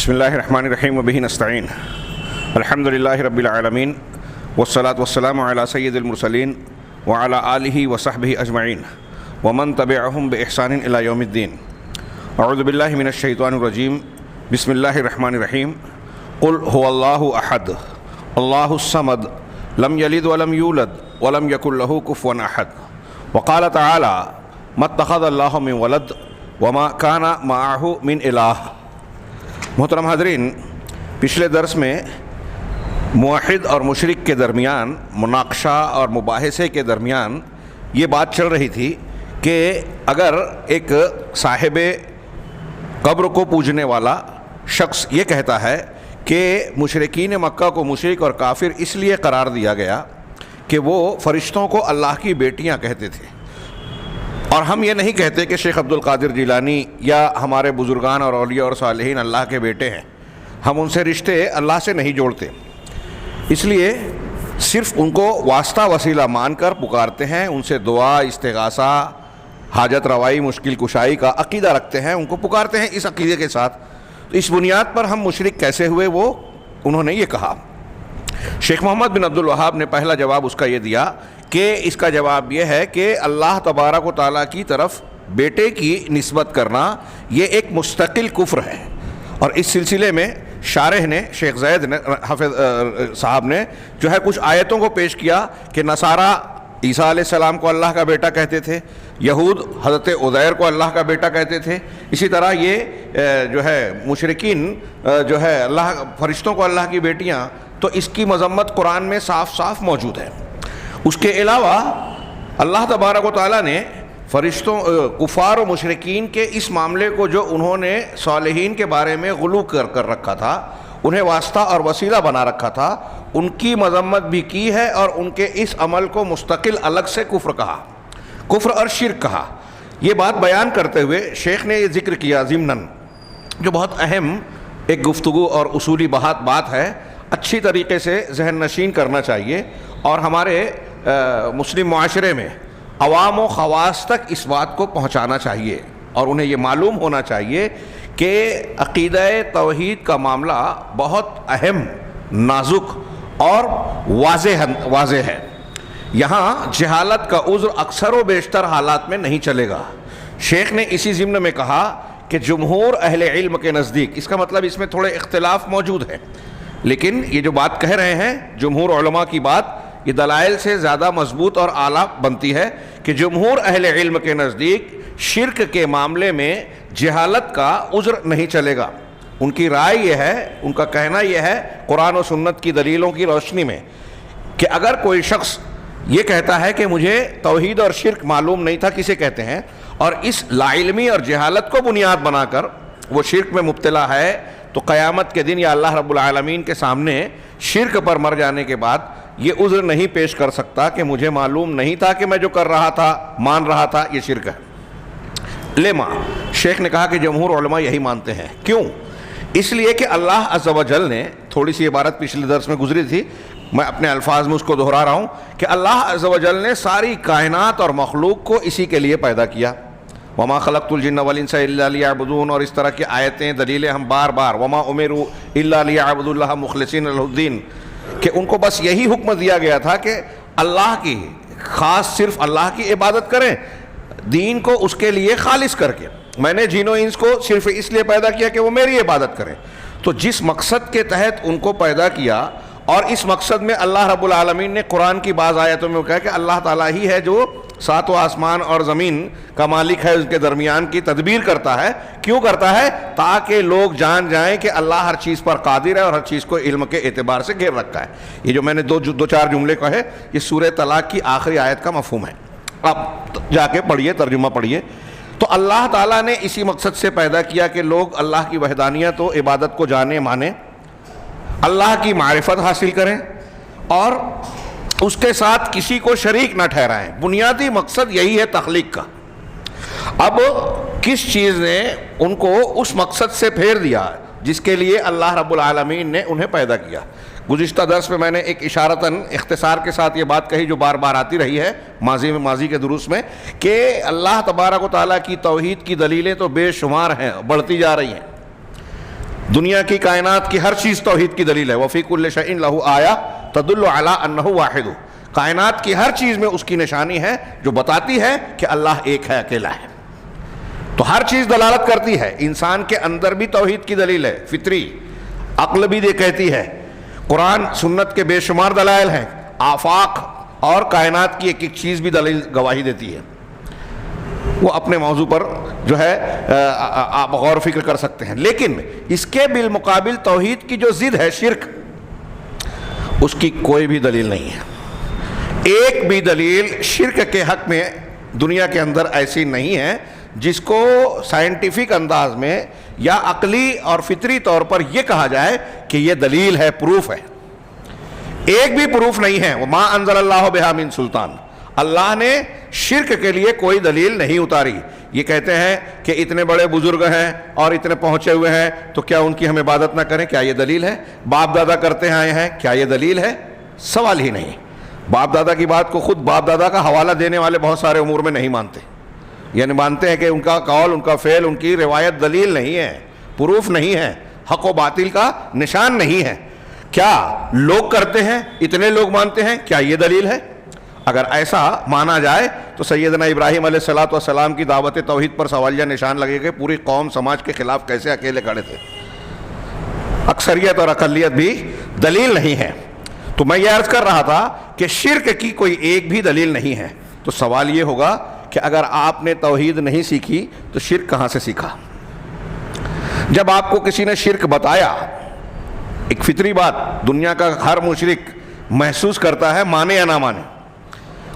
بسم اللہ الرحمن الرحیم وبہ نستعین الحمد للہ رب العالمین والصلاة والسلام علی سید المرسلین وعلی آلہ وصحبہ اجمعین ومن تبعہم بإحسان الی یوم الدین. اعوذ باللہ من الشیطان الرجیم. بسم اللہ الرحمن الرحیم. قل هو اللہ احد اللہ الصمد لم یلد ولم یولد ولم یکن لہ کفوا احد. وقال تعالی ما اتخذ اللہ من ولد وما کان معہ من الہ. محترم حاضرین، پچھلے درس میں موحد اور مشرک کے درمیان مناقشہ اور مباحثے کے درمیان یہ بات چل رہی تھی کہ اگر ایک صاحب قبر کو پوجنے والا شخص یہ کہتا ہے کہ مشرکین مکہ کو مشرک اور کافر اس لیے قرار دیا گیا کہ وہ فرشتوں کو اللہ کی بیٹیاں کہتے تھے، اور ہم یہ نہیں کہتے کہ شیخ عبد القادر جیلانی یا ہمارے بزرگان اور اولیاء اور صالحین اللہ کے بیٹے ہیں، ہم ان سے رشتے اللہ سے نہیں جوڑتے، اس لیے صرف ان کو واسطہ وسیلہ مان کر پکارتے ہیں، ان سے دعا، استغاثہ، حاجت روائی، مشکل کشائی کا عقیدہ رکھتے ہیں، ان کو پکارتے ہیں اس عقیدے کے ساتھ. تو اس بنیاد پر ہم مشرک کیسے ہوئے، وہ انہوں نے یہ کہا. شیخ محمد بن عبد الوہاب نے پہلا جواب اس کا یہ دیا کہ اس کا جواب یہ ہے کہ اللہ تبارک و تعالیٰ کی طرف بیٹے کی نسبت کرنا یہ ایک مستقل کفر ہے. اور اس سلسلے میں شارح نے، شیخ زید نے، حافظ صاحب نے جو ہے کچھ آیتوں کو پیش کیا کہ نصارہ عیسیٰ علیہ السلام کو اللہ کا بیٹا کہتے تھے، یہود حضرت عزیر کو اللہ کا بیٹا کہتے تھے، اسی طرح یہ جو ہے مشرکین جو ہے اللہ فرشتوں کو اللہ کی بیٹیاں، تو اس کی مذمت قرآن میں صاف صاف موجود ہے. اس کے علاوہ اللہ تبارک و تعالیٰ نے فرشتوں، کفار و مشرکین کے اس معاملے کو جو انہوں نے صالحین کے بارے میں غلو کر رکھا تھا، انہیں واسطہ اور وسیلہ بنا رکھا تھا، ان کی مذمت بھی کی ہے اور ان کے اس عمل کو مستقل الگ سے کفر کہا، کفر اور شرک کہا. یہ بات بیان کرتے ہوئے شیخ نے یہ ذکر کیا ضمناً، جو بہت اہم ایک گفتگو اور اصولی بات ہے، اچھی طریقے سے ذہن نشین کرنا چاہیے، اور ہمارے مسلم معاشرے میں عوام و خواص تک اس بات کو پہنچانا چاہیے، اور انہیں یہ معلوم ہونا چاہیے کہ عقیدہ توحید کا معاملہ بہت اہم، نازک اور واضح ہے. یہاں جہالت کا عذر اکثر و بیشتر حالات میں نہیں چلے گا. شیخ نے اسی ضمن میں کہا کہ جمہور اہل علم کے نزدیک، اس کا مطلب اس میں تھوڑے اختلاف موجود ہیں، لیکن یہ جو بات کہہ رہے ہیں جمہور علماء کی بات، یہ دلائل سے زیادہ مضبوط اور اعلیٰ بنتی ہے کہ جمہور اہل علم کے نزدیک شرک کے معاملے میں جہالت کا عذر نہیں چلے گا. ان کی رائے یہ ہے، ان کا کہنا یہ ہے قرآن و سنت کی دلیلوں کی روشنی میں، کہ اگر کوئی شخص یہ کہتا ہے کہ مجھے توحید اور شرک معلوم نہیں تھا کسے کہتے ہیں، اور اس لا علمی اور جہالت کو بنیاد بنا کر وہ شرک میں مبتلا ہے، تو قیامت کے دن یا اللہ رب العالمین کے سامنے شرک پر مر جانے کے بعد یہ عذر نہیں پیش کر سکتا کہ مجھے معلوم نہیں تھا کہ میں جو کر رہا تھا، مان رہا تھا، یہ شرک ہے. لیما شیخ نے کہا کہ جمہور علماء یہی مانتے ہیں. کیوں؟ اس لیے کہ اللہ عز و جل نے، تھوڑی سی عبارت پچھلے درس میں گزری تھی، میں اپنے الفاظ میں اس کو دہرا رہا ہوں، کہ اللہ عز و جل نے ساری کائنات اور مخلوق کو اسی کے لیے پیدا کیا. وما خلقت الجن والانس الا لیعبدون، اور اس طرح کی آیتیں، دلیلیں ہم بار بار، وما امروا الا لیعبدوا اللہ مخلصین لہ الدین، کہ ان کو بس یہی حکم دیا گیا تھا کہ اللہ کی خاص، صرف اللہ کی عبادت کریں، دین کو اس کے لیے خالص کر کے. میں نے جن و انس کو صرف اس لیے پیدا کیا کہ وہ میری عبادت کریں. تو جس مقصد کے تحت ان کو پیدا کیا، اور اس مقصد میں اللہ رب العالمین نے قرآن کی بعض آیتوں میں کہا کہ اللہ تعالیٰ ہی ہے جو ساتوں آسمان اور زمین کا مالک ہے، اس کے درمیان کی تدبیر کرتا ہے. کیوں کرتا ہے؟ تاکہ لوگ جان جائیں کہ اللہ ہر چیز پر قادر ہے اور ہر چیز کو علم کے اعتبار سے گھیر رکھا ہے. یہ جو میں نے دو چار جملے کہے، یہ سورہ طلاق کی آخری آیت کا مفہوم ہے. آپ جا کے پڑھیے، ترجمہ پڑھیے. تو اللہ تعالیٰ نے اسی مقصد سے پیدا کیا کہ لوگ اللہ کی وحدانیت و عبادت کو جانے مانیں، اللہ کی معرفت حاصل کریں، اور اس کے ساتھ کسی کو شریک نہ ٹھہرائیں. بنیادی مقصد یہی ہے تخلیق کا. اب کس چیز نے ان کو اس مقصد سے پھیر دیا جس کے لیے اللہ رب العالمین نے انہیں پیدا کیا؟ گزشتہ درس میں نے ایک اشارتاً اختصار کے ساتھ یہ بات کہی جو بار بار آتی رہی ہے ماضی کے دروس میں، کہ اللہ تبارک و تعالیٰ کی توحید کی دلیلیں تو بے شمار ہیں، بڑھتی جا رہی ہیں. دنیا کی کائنات کی ہر چیز توحید کی دلیل ہے. وفی کل شیء لہ آیہ تدل علی انہ واحد. کائنات کی ہر چیز میں اس کی نشانی ہے جو بتاتی ہے کہ اللہ ایک ہے, اکیلا ہے. تو ہر چیز دلالت کرتی ہے. انسان کے اندر بھی توحید کی دلیل ہے, فطری عقل بھی یہ کہتی ہے. قرآن سنت کے بے شمار دلائل ہیں. آفاق اور کائنات کی ایک ایک چیز بھی دلیل گواہی دیتی ہے. وہ اپنے موضوع پر جو ہے آپ غور و فکر کر سکتے ہیں. لیکن اس کے بالمقابل توحید کی جو ضد ہے شرک, اس کی کوئی بھی دلیل نہیں ہے. ایک بھی دلیل شرک کے حق میں دنیا کے اندر ایسی نہیں ہے جس کو سائنٹیفک انداز میں یا عقلی اور فطری طور پر یہ کہا جائے کہ یہ دلیل ہے, پروف ہے. ایک بھی پروف نہیں ہے. وما انزل اللہ بہا من سلطان. اللہ نے شرک کے لیے کوئی دلیل نہیں اتاری. یہ کہتے ہیں کہ اتنے بڑے بزرگ ہیں اور اتنے پہنچے ہوئے ہیں تو کیا ان کی ہم عبادت نہ کریں, کیا یہ دلیل ہے؟ باپ دادا کرتے آئے ہیں, کیا یہ دلیل ہے؟ سوال ہی نہیں. باپ دادا کی بات کو خود باپ دادا کا حوالہ دینے والے بہت سارے امور میں نہیں مانتے. یعنی مانتے ہیں کہ ان کا قول, ان کا فعل, ان کی روایت دلیل نہیں ہے, پروف نہیں ہے, حق و باطل کا نشان نہیں ہے. کیا لوگ کرتے ہیں, اتنے لوگ مانتے ہیں, کیا یہ دلیل ہے؟ اگر ایسا مانا جائے تو سیدنا ابراہیم علیہ الصلوۃ والسلام کی دعوت توحید پر سوالیہ نشان لگے گئے. پوری قوم سماج کے خلاف کیسے اکیلے کھڑے تھے. اکثریت اور اقلیت بھی دلیل نہیں ہے. تو میں یہ عرض کر رہا تھا کہ شرک کی کوئی ایک بھی دلیل نہیں ہے. تو سوال یہ ہوگا کہ اگر آپ نے توحید نہیں سیکھی تو شرک کہاں سے سیکھا؟ جب آپ کو کسی نے شرک بتایا, ایک فطری بات دنیا کا ہر مشرک محسوس کرتا ہے, مانے یا نہ مانے.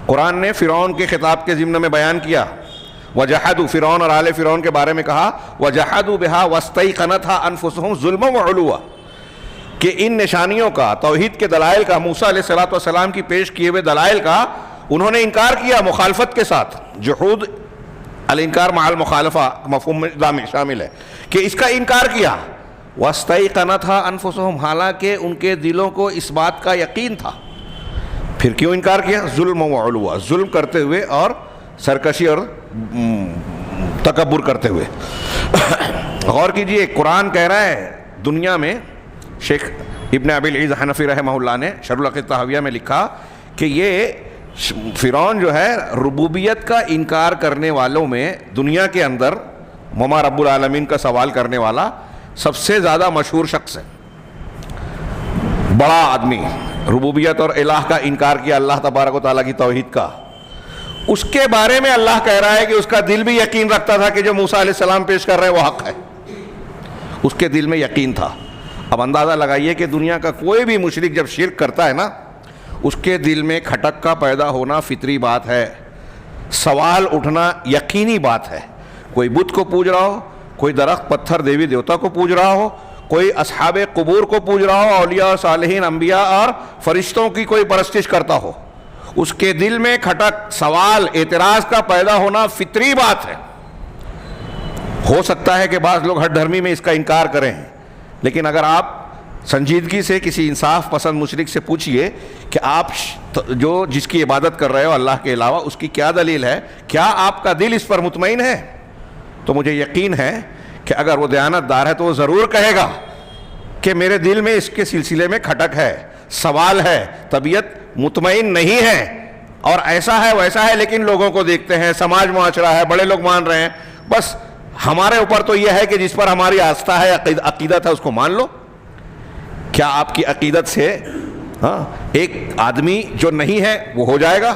قرآن نے فرعون کے خطاب کے ضمن میں بیان کیا, وجحدوا, فرعون اور آل فرعون کے بارے میں کہا, وجحدوا بها واستيقنتها انفسهم ظلما وعلوا, کہ ان نشانیوں کا, توحید کے دلائل کا, موسیٰ علیہ الصلوۃ والسلام کی پیش کیے ہوئے دلائل کا انہوں نے انکار کیا مخالفت کے ساتھ. جحود الانکار مع المخالفہ مفہوم میں شامل ہے کہ اس کا انکار کیا. واستيقنتها انفسهم, حالانکہ ان کے دلوں کو اس بات کا یقین تھا. پھر کیوں انکار کیا؟ ظلم و علوا, ظلم کرتے ہوئے اور سرکشی اور تکبر کرتے ہوئے. غور کیجئے, قرآن کہہ رہا ہے دنیا میں, شیخ ابن ابی العز حنفی رحمہ اللہ نے شرح العقیدۃ الطحاویہ میں لکھا کہ یہ فرعون جو ہے ربوبیت کا انکار کرنے والوں میں دنیا کے اندر وما رب العالمین کا سوال کرنے والا سب سے زیادہ مشہور شخص ہے, بڑا آدمی. ربوبیت اور الہ کا انکار کیا, اللہ تبارک و تعالیٰ کی توحید کا. اس کے بارے میں اللہ کہہ رہا ہے کہ اس کا دل بھی یقین رکھتا تھا کہ جو موسیٰ علیہ السلام پیش کر رہے ہیں وہ حق ہے. اس کے دل میں یقین تھا. اب اندازہ لگائیے کہ دنیا کا کوئی بھی مشرک جب شرک کرتا ہے نا, اس کے دل میں کھٹک کا پیدا ہونا فطری بات ہے, سوال اٹھنا یقینی بات ہے. کوئی بت کو پوج رہا ہو, کوئی درخت پتھر دیوی دیوتا کو پوج رہا ہو, کوئی اصحاب قبور کو پوج رہا ہو, اولیاء صالحین انبیاء اور فرشتوں کی کوئی پرستش کرتا ہو, اس کے دل میں کھٹک, سوال, اعتراض کا پیدا ہونا فطری بات ہے. ہو سکتا ہے کہ بعض لوگ ہٹ دھرمی میں اس کا انکار کریں, لیکن اگر آپ سنجیدگی سے کسی انصاف پسند مشرک سے پوچھئے کہ آپ جو جس کی عبادت کر رہے ہو اللہ کے علاوہ, اس کی کیا دلیل ہے, کیا آپ کا دل اس پر مطمئن ہے, تو مجھے یقین ہے کہ اگر وہ دیانت دار ہے تو وہ ضرور کہے گا کہ میرے دل میں اس کے سلسلے میں کھٹک ہے, سوال ہے, طبیعت مطمئن نہیں ہے, اور ایسا ہے ویسا ہے, لیکن لوگوں کو دیکھتے ہیں, سماج معاشرہ ہے, بڑے لوگ مان رہے ہیں, بس ہمارے اوپر تو یہ ہے کہ جس پر ہماری آستھا ہے, عقیدت ہے, اس کو مان لو. کیا آپ کی عقیدت سے ایک آدمی جو نہیں ہے وہ ہو جائے گا؟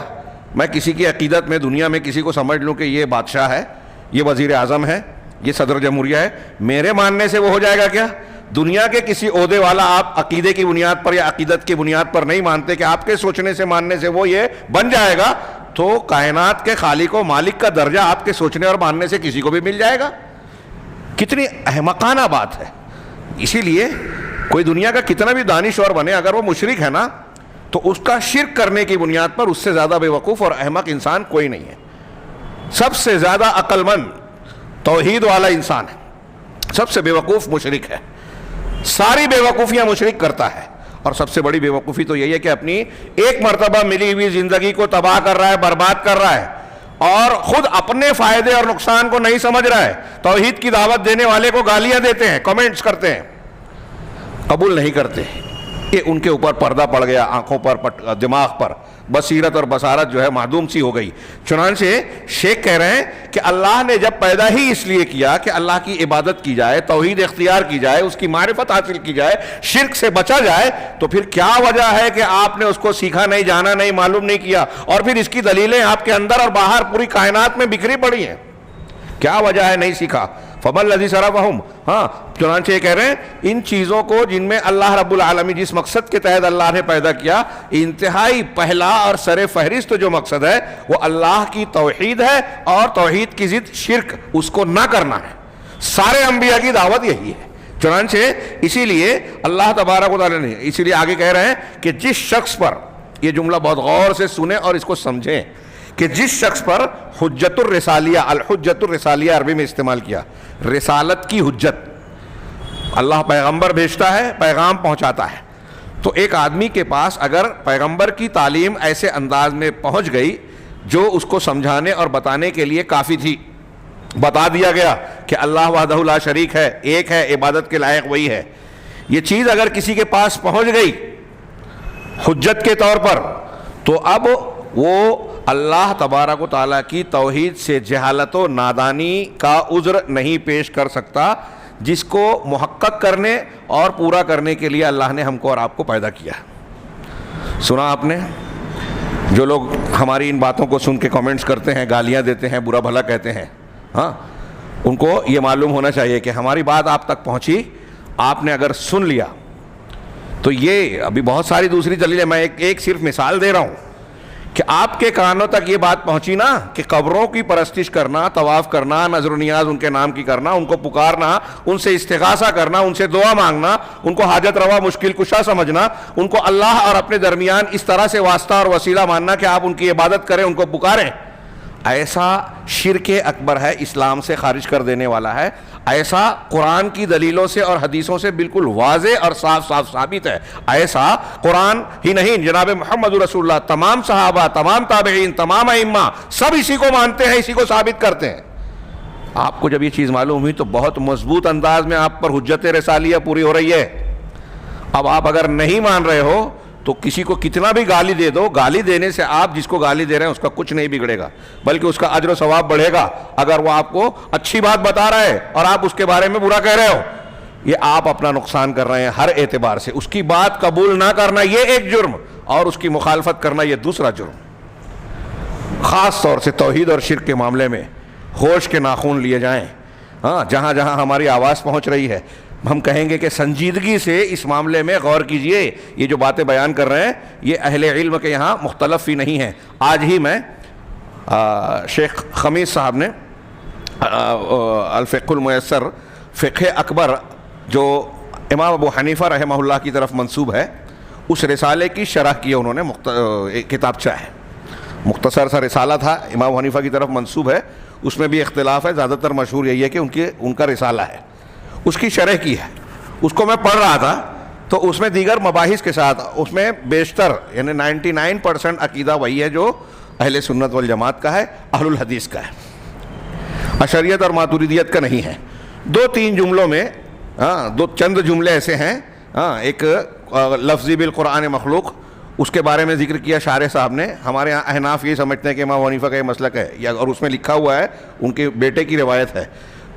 میں کسی کی عقیدت میں دنیا میں کسی کو سمجھ لوں کہ یہ بادشاہ ہے, یہ وزیر اعظم ہے, یہ صدر جمہوریہ ہے, میرے ماننے سے وہ ہو جائے گا کیا؟ دنیا کے کسی عہدے والا آپ عقیدے کی بنیاد پر یا عقیدت کی بنیاد پر نہیں مانتے کہ آپ کے سوچنے سے ماننے سے وہ یہ بن جائے گا, تو کائنات کے خالق و مالک کا درجہ آپ کے سوچنے اور ماننے سے کسی کو بھی مل جائے گا. کتنی احمقانہ بات ہے. اسی لیے کوئی دنیا کا کتنا بھی دانشور بنے, اگر وہ مشرک ہے نا, تو اس کا شرک کرنے کی بنیاد پر اس سے زیادہ بے وقوف اور احمق انسان کوئی نہیں ہے. سب سے زیادہ عقل مند توحید والا انسان ہے, سب سے بے وقوف مشرک ہے. ساری بے وقوفیاں مشرک کرتا ہے, اور سب سے بڑی بے وقوفی تو یہی ہے کہ اپنی ایک مرتبہ ملی ہوئی زندگی کو تباہ کر رہا ہے, برباد کر رہا ہے, اور خود اپنے فائدے اور نقصان کو نہیں سمجھ رہا ہے. توحید کی دعوت دینے والے کو گالیاں دیتے ہیں, کمنٹس کرتے ہیں, قبول نہیں کرتے کہ ان کے اوپر پردہ پڑ گیا، آنکھوں پر، دماغ پر بصیرت اور بصارت جو ہے معدوم سی ہو گئی۔ چنانچہ شیخ کہہ رہے ہیں کہ اللہ نے جب پیدا ہی اس لیے کیا کہ اللہ کی عبادت کی جائے، توحید اختیار کی جائے، اس کی معرفت حاصل کی جائے، شرک سے بچا جائے، تو پھر کیا وجہ ہے کہ آپ نے اس کو سیکھا نہیں، جانا نہیں، معلوم نہیں کیا، اور پھر اس کی دلیلیں آپ کے اندر اور باہر پوری کائنات میں بکھری پڑی ہیں؟ کیا وجہ ہے نہیں سیکھا؟ فَمَا الَّذِي صَرَفَهُمْ۔ ہاں، چنانچہ یہ کہہ رہے ہیں ان چیزوں کو جن میں اللہ رب العالمین جس مقصد کے تحت اللہ نے پیدا کیا، انتہائی پہلا اور سر فہرست جو مقصد ہے وہ اللہ کی توحید ہے، اور توحید کی ضد شرک، اس کو نہ کرنا ہے۔ سارے انبیاء کی دعوت یہی ہے۔ چنانچہ اسی لیے اللہ تبارک و تعالیٰ نے اسی لیے آگے کہہ رہے ہیں کہ جس شخص پر، یہ جملہ بہت غور سے سنیں اور اس کو سمجھیں، کہ جس شخص پر حجت الرسالیہ، الحجت الرسالیہ عربی میں استعمال کیا، رسالت کی حجت، اللہ پیغمبر بھیجتا ہے، پیغام پہنچاتا ہے، تو ایک آدمی کے پاس اگر پیغمبر کی تعلیم ایسے انداز میں پہنچ گئی جو اس کو سمجھانے اور بتانے کے لیے کافی تھی، بتا دیا گیا کہ اللہ وحدہ لا شریک ہے، ایک ہے، عبادت کے لائق وہی ہے، یہ چیز اگر کسی کے پاس پہنچ گئی حجت کے طور پر، تو اب وہ اللہ تبارک و تعالیٰ کی توحید سے جہالت و نادانی کا عذر نہیں پیش کر سکتا، جس کو محقق کرنے اور پورا کرنے کے لیے اللہ نے ہم کو اور آپ کو پیدا کیا۔ سنا آپ نے؟ جو لوگ ہماری ان باتوں کو سن کے کمنٹس کرتے ہیں، گالیاں دیتے ہیں، برا بھلا کہتے ہیں، ہاں، ان کو یہ معلوم ہونا چاہیے کہ ہماری بات آپ تک پہنچی، آپ نے اگر سن لیا تو یہ ابھی بہت ساری دوسری دلیلیں، میں ایک صرف مثال دے رہا ہوں کہ آپ کے کانوں تک یہ بات پہنچی نا کہ قبروں کی پرستش کرنا، طواف کرنا، نظر و نیاز ان کے نام کی کرنا، ان کو پکارنا، ان سے استغاثہ کرنا، ان سے دعا مانگنا، ان کو حاجت روا مشکل کشا سمجھنا، ان کو اللہ اور اپنے درمیان اس طرح سے واسطہ اور وسیلہ ماننا کہ آپ ان کی عبادت کریں، ان کو پکاریں، ایسا شرک اکبر ہے، اسلام سے خارج کر دینے والا ہے۔ ایسا قرآن کی دلیلوں سے اور حدیثوں سے بالکل واضح اور صاف ثابت ہے۔ ایسا قرآن ہی نہیں، جناب محمد رسول اللہ، تمام صحابہ، تمام تابعین، تمام ائمہ سب اسی کو مانتے ہیں، اسی کو ثابت کرتے ہیں۔ آپ کو جب یہ چیز معلوم ہوئی تو بہت مضبوط انداز میں آپ پر حجت رسالیہ پوری ہو رہی ہے۔ اب آپ اگر نہیں مان رہے ہو تو کسی کو کتنا بھی گالی دے دو، گالی دینے سے آپ جس کو گالی دے رہے ہیں اس کا کچھ نہیں بگڑے گا، بلکہ اس کا اجر و ثواب بڑھے گا۔ اگر وہ آپ کو اچھی بات بتا رہا ہے اور آپ اس کے بارے میں برا کہہ رہے ہو، یہ آپ اپنا نقصان کر رہے ہیں ہر اعتبار سے۔ اس کی بات قبول نہ کرنا یہ ایک جرم، اور اس کی مخالفت کرنا یہ دوسرا جرم۔ خاص طور سے توحید اور شرک کے معاملے میں ہوش کے ناخن لیے جائیں۔ ہاں، جہاں جہاں ہماری آواز پہنچ رہی ہے ہم کہیں گے کہ سنجیدگی سے اس معاملے میں غور کیجئے۔ یہ جو باتیں بیان کر رہے ہیں یہ اہل علم کے یہاں مختلف ہی نہیں ہیں۔ آج ہی میں شیخ خمیس صاحب نے الفقہ الميسر، فقہ اکبر جو امام ابو حنیفہ رحمہ اللہ کی طرف منسوب ہے، اس رسالے کی شرح کی ہے انہوں نے، ایک کتابچہ ہے، مختصر سا رسالہ تھا، امام ابو حنیفہ کی طرف منسوب ہے، اس میں بھی اختلاف ہے، زیادہ تر مشہور یہی ہے کہ ان کا رسالہ ہے، اس کی شرح کی ہے۔ اس کو میں پڑھ رہا تھا تو اس میں دیگر مباحث کے ساتھ اس میں بیشتر یعنی 99% عقیدہ وہی ہے جو اہل سنت والجماعت کا ہے، اہل الحدیث کا ہے، اشعریت اور ماتریدیت کا نہیں ہے۔ دو تین جملوں میں دو چند جملے ایسے ہیں، ایک لفظی بالقرآن مخلوق، اس کے بارے میں ذکر کیا شارح صاحب نے۔ ہمارے ہاں احناف یہ سمجھتے ہیں کہ امام حنیفہ کا یہ مسلک ہے، اور اس میں لکھا ہوا ہے، ان کے بیٹے کی روایت ہے۔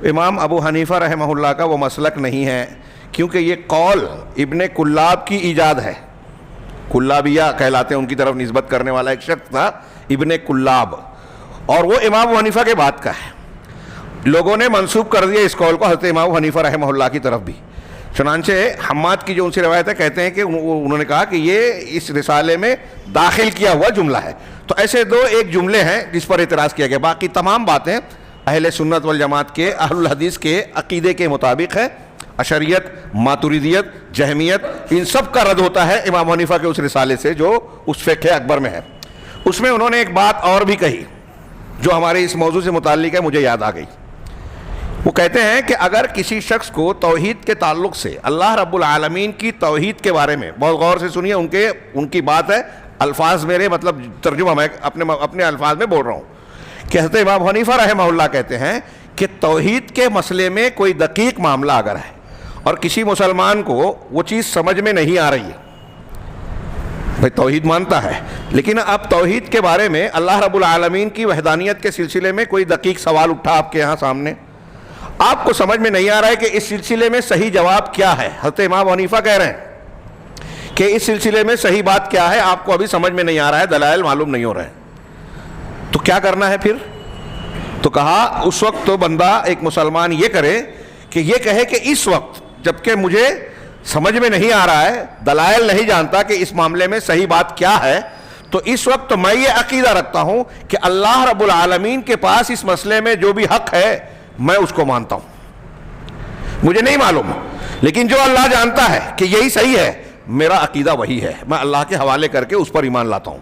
امام ابو حنیفہ رحمہ اللہ کا وہ مسلک نہیں ہے، کیونکہ یہ قول ابن کلاب کی ایجاد ہے، کلابیہ کہلاتے ہیں، ان کی طرف نسبت کرنے والا ایک شخص تھا ابن کلاب، اور وہ امام ابو حنیفہ کے بعد کا ہے۔ لوگوں نے منسوب کر دیا اس قول کو حضرت امام ابو حنیفہ رحمہ اللہ کی طرف بھی۔ چنانچہ حماد کی جو ان سے روایت ہے، کہتے ہیں کہ انہوں نے کہا کہ یہ اس رسالے میں داخل کیا ہوا جملہ ہے۔ تو ایسے دو ایک جملے ہیں جس پر اعتراض کیا گیا، باقی تمام باتیں اہل سنت والجماعت کے، اہل الحدیث کے عقیدے کے مطابق ہے۔ اشعریت، ماتریدیت، جہمیت، ان سب کا رد ہوتا ہے امام حنیفہ کے اس رسالے سے جو اس فقہ اکبر میں ہے۔ اس میں انہوں نے ایک بات اور بھی کہی جو ہمارے اس موضوع سے متعلق ہے، مجھے یاد آ گئی۔ وہ کہتے ہیں کہ اگر کسی شخص کو توحید کے تعلق سے اللہ رب العالمین کی توحید کے بارے میں، بہت غور سے سنیے، ان کی بات ہے، الفاظ میرے مطلب ترجمہ میں اپنے الفاظ میں بول رہا ہوں کہ حضرت امام حنیفہ رحمہ اللہ کہتے ہیں کہ توحید کے مسئلے میں کوئی دقیق معاملہ اگر ہے اور کسی مسلمان کو وہ چیز سمجھ میں نہیں آ رہی ہے، بھائی توحید مانتا ہے لیکن اب توحید کے بارے میں اللہ رب العالمین کی وحدانیت کے سلسلے میں کوئی دقیق سوال اٹھا آپ کے یہاں سامنے، آپ کو سمجھ میں نہیں آ رہا ہے کہ اس سلسلے میں صحیح جواب کیا ہے. حضرت امام حنیفہ کہہ رہے ہیں کہ اس سلسلے میں صحیح بات کیا ہے آپ کو ابھی سمجھ میں نہیں آ رہا ہے، دلائل معلوم نہیں ہو رہے ہیں، تو کیا کرنا ہے پھر؟ تو کہا اس وقت تو بندہ ایک مسلمان یہ کرے کہ یہ کہے کہ اس وقت جبکہ مجھے سمجھ میں نہیں آ رہا ہے، دلائل نہیں جانتا کہ اس معاملے میں صحیح بات کیا ہے، تو اس وقت میں یہ عقیدہ رکھتا ہوں کہ اللہ رب العالمین کے پاس اس مسئلے میں جو بھی حق ہے میں اس کو مانتا ہوں، مجھے نہیں معلوم لیکن جو اللہ جانتا ہے کہ یہی صحیح ہے میرا عقیدہ وہی ہے، میں اللہ کے حوالے کر کے اس پر ایمان لاتا ہوں.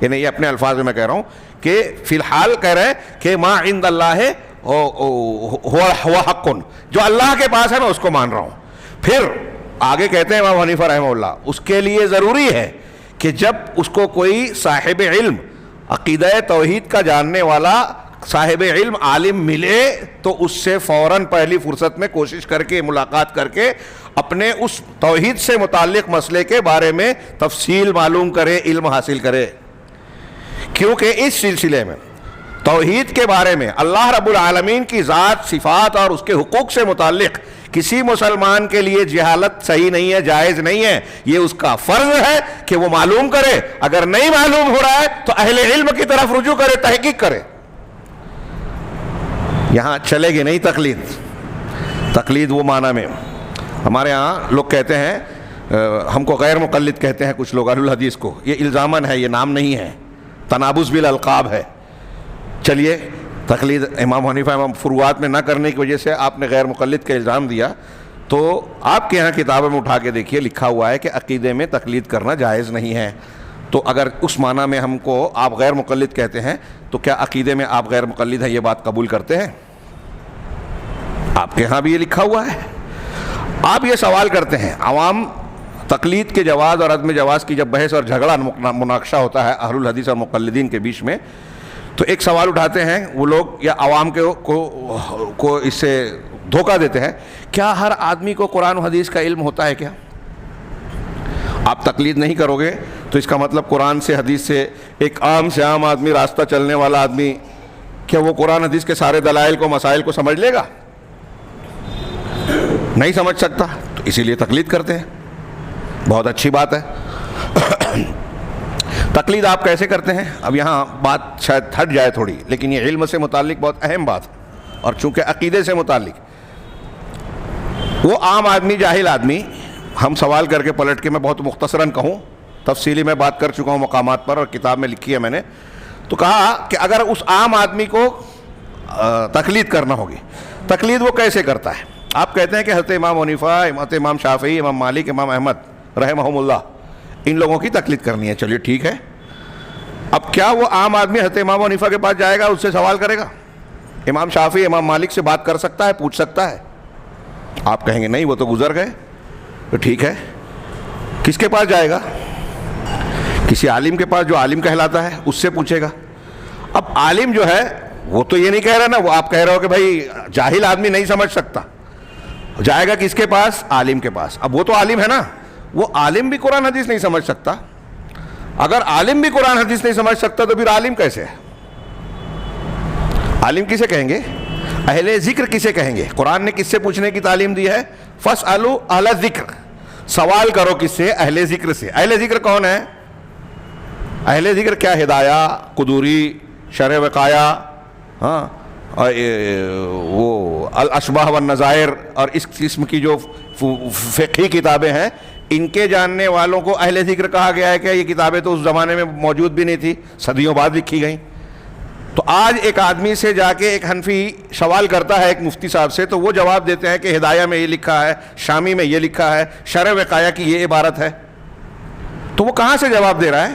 یعنی یہ اپنے الفاظ میں کہہ رہا ہوں کہ فی الحال کہہ رہے ہیں کہ ما عند اللہ ہوا حق، جو اللہ کے پاس ہے میں اس کو مان رہا ہوں. پھر آگے کہتے ہیں امام حنیفہ رحمہ اللہ اس کے لیے ضروری ہے کہ جب اس کو کوئی صاحب علم عقیدہ توحید کا جاننے والا صاحب علم عالم ملے تو اس سے فوراً پہلی فرصت میں کوشش کر کے ملاقات کر کے اپنے اس توحید سے متعلق مسئلے کے بارے میں تفصیل معلوم کرے، علم حاصل کرے. کیونکہ اس سلسلے میں توحید کے بارے میں اللہ رب العالمین کی ذات، صفات اور اس کے حقوق سے متعلق کسی مسلمان کے لیے جہالت صحیح نہیں ہے، جائز نہیں ہے. یہ اس کا فرض ہے کہ وہ معلوم کرے، اگر نہیں معلوم ہو رہا ہے تو اہل علم کی طرف رجوع کرے، تحقیق کرے. یہاں چلے گی نہیں تقلید. تقلید وہ معنی میں ہمارے ہاں لوگ کہتے ہیں، ہم کو غیر مقلد کہتے ہیں کچھ لوگ اہل الحدیث کو، یہ الزامن ہے، یہ نام نہیں ہے، تنابز بالالقاب ہے. چلیے تقلید امام حنیفہ امام فروعات میں نہ کرنے کی وجہ سے آپ نے غیر مقلد کا الزام دیا، تو آپ کے یہاں کتابوں میں اٹھا کے دیکھیے لکھا ہوا ہے کہ عقیدے میں تقلید کرنا جائز نہیں ہے. تو اگر اس معنی میں ہم کو آپ غیر مقلد کہتے ہیں تو کیا عقیدے میں آپ غیر مقلد ہیں یہ بات قبول کرتے ہیں؟ آپ کے ہاں بھی یہ لکھا ہوا ہے. آپ یہ سوال کرتے ہیں، عوام تقلید کے جواز اور عدم جواز کی جب بحث اور جھگڑا مناقشہ ہوتا ہے اہل الحدیث اور مقلدین کے بیچ میں، تو ایک سوال اٹھاتے ہیں وہ لوگ یا عوام کو اس سے دھوکہ دیتے ہیں، کیا ہر آدمی کو قرآن و حدیث کا علم ہوتا ہے کیا؟ آپ تقلید نہیں کرو گے تو اس کا مطلب قرآن سے حدیث سے ایک عام سے عام آدمی، راستہ چلنے والا آدمی، کیا وہ قرآن حدیث کے سارے دلائل کو، مسائل کو سمجھ لے گا؟ نہیں سمجھ سکتا، تو اسی لیے تقلید کرتے ہیں. بہت اچھی بات ہے. تقلید آپ کیسے کرتے ہیں؟ اب یہاں بات شاید ہٹ جائے تھوڑی، لیکن یہ علم سے متعلق بہت اہم بات ہے، اور چونکہ عقیدے سے متعلق وہ عام آدمی، جاہل آدمی، ہم سوال کر کے پلٹ کے میں بہت مختصراً کہوں، تفصیلی میں بات کر چکا ہوں مقامات پر اور کتاب میں لکھی ہے میں نے، تو کہا کہ اگر اس عام آدمی کو تقلید کرنا ہوگی، تقلید وہ کیسے کرتا ہے؟ آپ کہتے ہیں کہ حضرت امام حنیفہ، امام شافعی، امام مالک، امام احمد رحمہم اللہ، ان لوگوں کی تقلید کرنی ہے. چلیے ٹھیک ہے. اب کیا وہ عام آدمی حضرت امام حنیفہ کے پاس جائے گا، اس سے سوال کرے گا؟ امام شافعی، امام مالک سے بات کر سکتا ہے، پوچھ سکتا ہے؟ آپ کہیں گے نہیں، وہ تو گزر گئے. تو ٹھیک ہے، کس کے پاس جائے گا؟ کسی عالم کے پاس جو عالم کہلاتا ہے، اس سے پوچھے گا. اب عالم جو ہے وہ تو یہ نہیں کہہ رہا نا، وہ آپ کہہ رہے ہو کہ بھائی جاہل آدمی نہیں سمجھ سکتا، جائے گا کس کے پاس؟ عالم کے پاس. اب وہ تو عالم ہے نا، وہ عالم بھی قرآن حدیث نہیں سمجھ سکتا. اگر عالم بھی قرآن حدیث نہیں سمجھ سکتا تو پھر عالم کیسے ہے؟ عالم کسے کہیں گے؟ اہل ذکر کسے کہیں گے؟ قرآن نے کس سے پوچھنے کی تعلیم دی ہے؟ فاسألوا اہل الذکر، سوال کرو کس سے؟ اہل ذکر سے. اہل ذکر کون ہے؟ اہل ذکر کیا؟ ہدایہ، قدوری، شرح وقایہ، ہاں، وہ الاشباہ والنظائر اور اس قسم کی جو فقہی کتابیں ہیں، ان کے جاننے والوں کو اہل ذکر کہا گیا ہے. کہ یہ کتابیں تو اس زمانے میں موجود بھی نہیں تھی، صدیوں بعد لکھی گئیں. تو آج ایک آدمی سے جا کے ایک حنفی سوال کرتا ہے ایک مفتی صاحب سے، تو وہ جواب دیتے ہیں کہ ہدایہ میں یہ لکھا ہے، شامی میں یہ لکھا ہے، شرح وقایہ کی یہ عبارت ہے. تو وہ کہاں سے جواب دے رہا ہے؟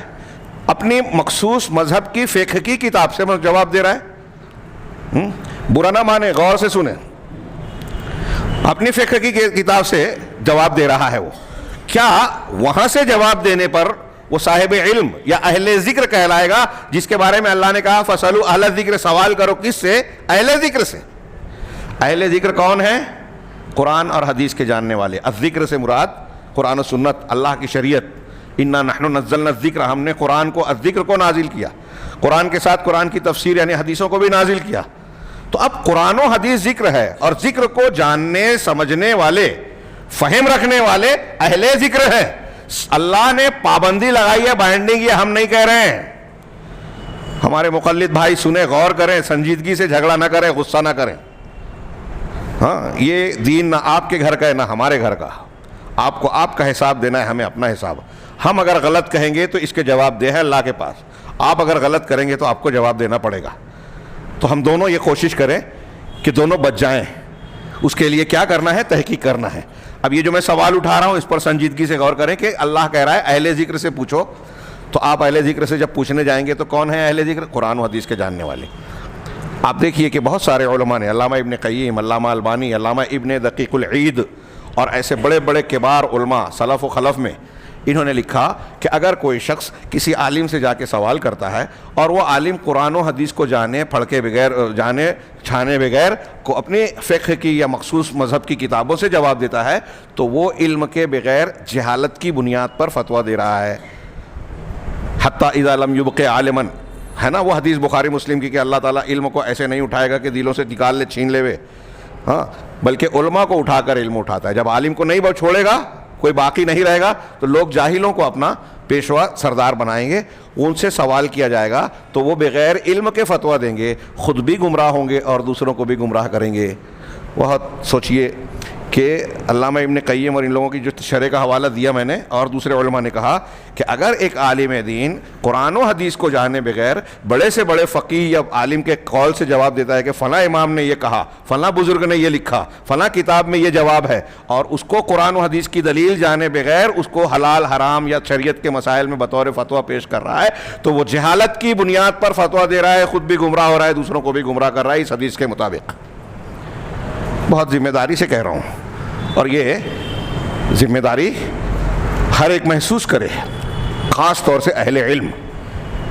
اپنی مخصوص مذہب کی فقہ کی کتاب سے جواب دے رہا ہے. برا نہ مانے، غور سے سنیں، اپنی فقہ کی کتاب سے جواب دے رہا ہے. وہ کیا وہاں سے جواب دینے پر وہ صاحب علم یا اہل ذکر کہلائے گا، جس کے بارے میں اللہ نے کہا فَاسْأَلُوا أَهْلَ الذِّكْرِ؟ سوال کرو کس سے؟ اہل ذکر سے. اہل ذکر کون ہے؟ قرآن اور حدیث کے جاننے والے. الذکر سے مراد قرآن و سنت, اللہ کی شریعت. انا نحن نزلنا الذکر, ہم نے قرآن کو, الذکر کو نازل کیا, قرآن کے ساتھ قرآن کی تفسیر یعنی حدیثوں کو بھی نازل کیا. تو اب قرآن و حدیث ذکر ہے, اور ذکر کو جاننے سمجھنے والے, فہم رکھنے والے اہل ذکر ہیں. اللہ نے پابندی لگائی ہے, بائنڈنگ, یہ ہم نہیں کہہ رہے ہیں. ہمارے مقلد بھائی سنیں, غور کریں, سنجیدگی سے جھگڑا نہ کریں, غصہ نہ کریں. ہاں, یہ دین نہ آپ کے گھر کا ہے نہ ہمارے گھر کا. آپ کو آپ کا حساب دینا ہے, ہمیں اپنا حساب. ہم اگر غلط کہیں گے تو اس کے جواب دہ ہے اللہ کے پاس, آپ اگر غلط کریں گے تو آپ کو جواب دینا پڑے گا. تو ہم دونوں یہ کوشش کریں کہ دونوں بچ جائیں. اس کے لیے کیا کرنا ہے؟ تحقیق کرنا ہے. اب یہ جو میں سوال اٹھا رہا ہوں اس پر سنجیدگی سے غور کریں کہ اللہ کہہ رہا ہے اہل ذکر سے پوچھو. تو آپ اہل ذکر سے جب پوچھنے جائیں گے تو کون ہے اہل ذکر؟ قرآن و حدیث کے جاننے والے. آپ دیکھیے کہ بہت سارے علماء نے, علامہ ابن قیم, علامہ البانی, علامہ ابن دقیق العید اور ایسے بڑے بڑے کبار علماء سلف و خلف میں, انہوں نے لکھا کہ اگر کوئی شخص کسی عالم سے جا کے سوال کرتا ہے اور وہ عالم قرآن و حدیث کو جانے پھڑکے بغیر, جانے چھانے بغیر کو اپنی فقہ کی یا مخصوص مذہب کی کتابوں سے جواب دیتا ہے, تو وہ علم کے بغیر جہالت کی بنیاد پر فتویٰ دے رہا ہے. حتیٰ اذا لم یبق عالما, ہے نا وہ حدیث بخاری مسلم کی کہ اللہ تعالیٰ علم کو ایسے نہیں اٹھائے گا کہ دلوں سے نکال لے, چھین لے وے, ہاں, بلکہ علماء کو اٹھا کر علم اٹھاتا ہے. جب عالم کو نہیں چھوڑے گا, کوئی باقی نہیں رہے گا, تو لوگ جاہلوں کو اپنا پیشوا سردار بنائیں گے, ان سے سوال کیا جائے گا تو وہ بغیر علم کے فتویٰ دیں گے, خود بھی گمراہ ہوں گے اور دوسروں کو بھی گمراہ کریں گے. بہت سوچئے کہ علامہ ابن قیم اور ان لوگوں کی جو شرح کا حوالہ دیا میں نے, اور دوسرے علماء نے کہا کہ اگر ایک عالم دین قرآن و حدیث کو جانے بغیر بڑے سے بڑے فقیہ یا عالم کے قول سے جواب دیتا ہے کہ فلاں امام نے یہ کہا, فلاں بزرگ نے یہ لکھا, فلاں کتاب میں یہ جواب ہے, اور اس کو قرآن و حدیث کی دلیل جانے بغیر اس کو حلال حرام یا شریعت کے مسائل میں بطور فتویٰ پیش کر رہا ہے, تو وہ جہالت کی بنیاد پر فتویٰ دے رہا ہے, خود بھی گمراہ ہو رہا ہے, دوسروں کو بھی گمراہ کر رہا ہے اس حدیث کے مطابق. بہت ذمہ داری سے کہہ رہا ہوں, اور یہ ذمہ داری ہر ایک محسوس کرے, خاص طور سے اہل علم.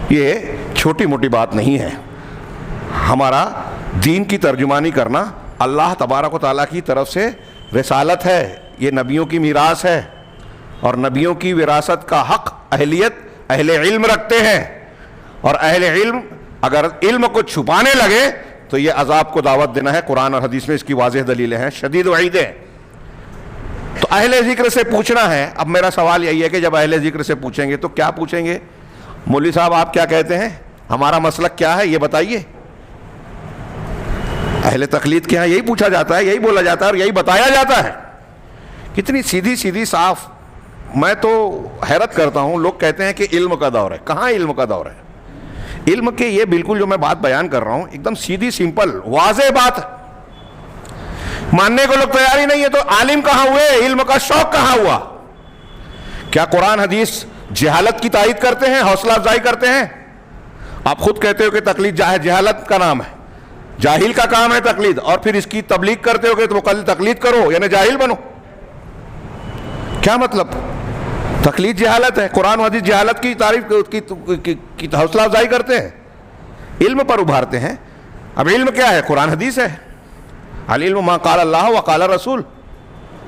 یہ چھوٹی موٹی بات نہیں ہے. ہمارا دین کی ترجمانی کرنا اللہ تبارک و تعالیٰ کی طرف سے رسالت ہے, یہ نبیوں کی میراث ہے, اور نبیوں کی وراثت کا حق اہلیت اہل علم رکھتے ہیں. اور اہل علم اگر علم کو چھپانے لگے تو یہ عذاب کو دعوت دینا ہے. قرآن اور حدیث میں اس کی واضح دلیلیں ہیں, شدید وعیدیں. تو اہل ذکر سے پوچھنا ہے. اب میرا سوال یہی ہے کہ جب اہل ذکر سے پوچھیں گے تو کیا پوچھیں گے؟ مولوی صاحب آپ کیا کہتے ہیں, ہمارا مسلک کیا ہے یہ بتائیے. اہل تقلید کے ہاں یہی پوچھا جاتا ہے, یہی بولا جاتا ہے اور یہی بتایا جاتا ہے. کتنی سیدھی سیدھی صاف. میں تو حیرت کرتا ہوں, لوگ کہتے ہیں کہ علم کا دور ہے. کہاں علم کا دور ہے؟ علم کے یہ بالکل جو میں بات بیان کر رہا ہوں ایک دم سیدھی سمپل واضح بات ہے, ماننے کو لوگ تیار ہی نہیں ہے. تو عالم کہاں ہوئے, علم کا شوق کہاں ہوا؟ کیا قرآن حدیث جہالت کی تائید کرتے ہیں, حوصلہ افزائی کرتے ہیں؟ آپ خود کہتے ہو کہ تقلید جہالت کا نام ہے, جاہل کا کام ہے تقلید, اور پھر اس کی تبلیغ کرتے ہو کہ تم تقلید کرو یعنی جاہل بنو. کیا مطلب؟ تقلید جہالت ہے, قرآن و حدیث جہالت کی تعریف کی حوصلہ افزائی کرتے ہیں, علم پر ابھارتے ہیں. اب علم کیا ہے؟ قرآن حدیث ہے. العلم ما قال اللہ و قال رسول.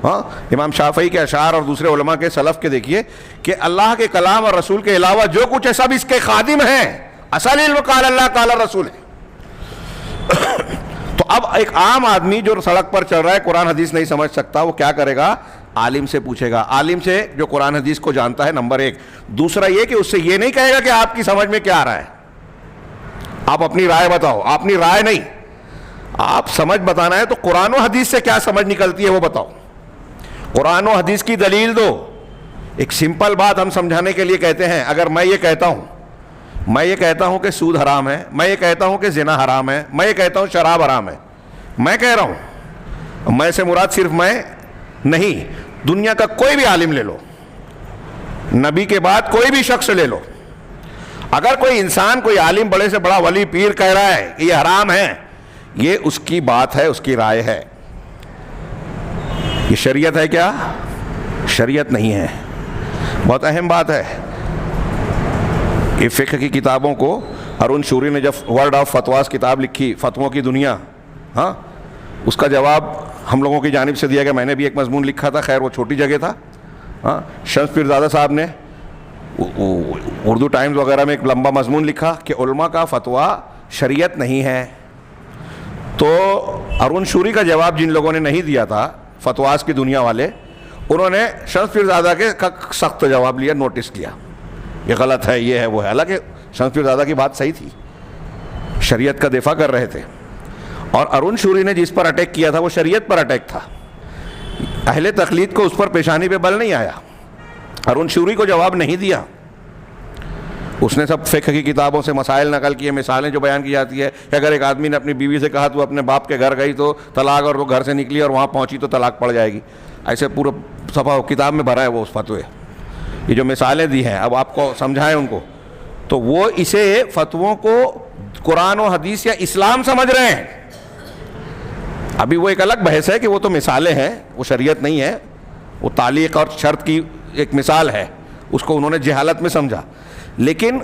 ہاں, امام شافعی کے اشعار اور دوسرے علماء کے سلف کے دیکھیے کہ اللہ کے کلام اور رسول کے علاوہ جو کچھ ہے سب اس کے خادم ہیں. اصل علم قال اللہ قال رسول ہے. تو اب ایک عام آدمی جو سڑک پر چل رہا ہے, قرآن حدیث نہیں سمجھ سکتا, وہ کیا کرے گا؟ عالم سے پوچھے گا. عالم سے جو قرآن حدیث کو جانتا ہے, نمبر ایک. دوسرا یہ کہ اس سے یہ نہیں کہے گا کہ آپ کی سمجھ میں کیا آ رہا ہے, آپ اپنی رائے بتاؤ. اپنی رائے نہیں, آپ سمجھ بتانا ہے تو قرآن و حدیث سے کیا سمجھ نکلتی ہے وہ بتاؤ, قرآن و حدیث کی دلیل دو. ایک سمپل بات ہم سمجھانے کے لیے کہتے ہیں. اگر میں یہ کہتا ہوں کہ سود حرام ہے, میں یہ کہتا ہوں کہ زنا حرام ہے, میں یہ کہتا ہوں شراب حرام ہے, میں کہہ رہا ہوں, میں سے مراد صرف میں نہیں, دنیا کا کوئی بھی عالم لے لو, نبی کے بعد کوئی بھی شخص لے لو, اگر کوئی انسان, کوئی عالم, بڑے سے بڑا ولی پیر کہہ رہا ہے کہ یہ حرام ہے, یہ اس کی بات ہے, اس کی رائے ہے. یہ شریعت ہے کیا؟ شریعت نہیں ہے. بہت اہم بات ہے. یہ فقہ کی کتابوں کو ارون شوری نے جب ورلڈ آف فتواز کتاب لکھی, فتووں کی دنیا, ہاں, اس کا جواب ہم لوگوں کی جانب سے دیا گیا. میں نے بھی ایک مضمون لکھا تھا, خیر وہ چھوٹی جگہ تھا. شمس پیرزادہ صاحب نے اردو ٹائمز وغیرہ میں ایک لمبا مضمون لکھا کہ علماء کا فتویٰ شریعت نہیں ہے. تو ارون شوری کا جواب جن لوگوں نے نہیں دیا تھا, فتواز کی دنیا والے, انہوں نے شمس پیرزادہ کے سخت جواب لیا, نوٹس کیا یہ غلط ہے, یہ ہے, وہ ہے. حالانکہ شمس پیرزادہ کی بات صحیح تھی, شریعت کا دفاع کر رہے تھے. اور ارون شوری نے جس پر اٹیک کیا تھا وہ شریعت پر اٹیک تھا. اہل تقلید کو اس پر پیشانی پہ بل نہیں آیا. ارون شوری کو جواب نہیں دیا. اس نے سب فقہ کی کتابوں سے مسائل نقل کیے, مثالیں جو بیان کی جاتی ہے کہ اگر ایک آدمی نے اپنی بیوی سے کہا تو اپنے باپ کے گھر گئی تو طلاق, اور وہ گھر سے نکلی اور وہاں پہنچی تو طلاق پڑ جائے گی, ایسے پورا صفحہ کتاب میں بھرا ہے وہ اس فتوے. یہ جو مثالیں دی ہیں اب آپ کو سمجھائیں ان کو, تو وہ اسے فتووں کو قرآن و حدیث یا اسلام سمجھ رہے ہیں. ابھی وہ ایک الگ بحث ہے کہ وہ تو مثالیں ہیں, وہ شریعت نہیں ہے, وہ تعلیق اور شرط کی ایک مثال ہے, اس کو انہوں نے جہالت میں سمجھا. لیکن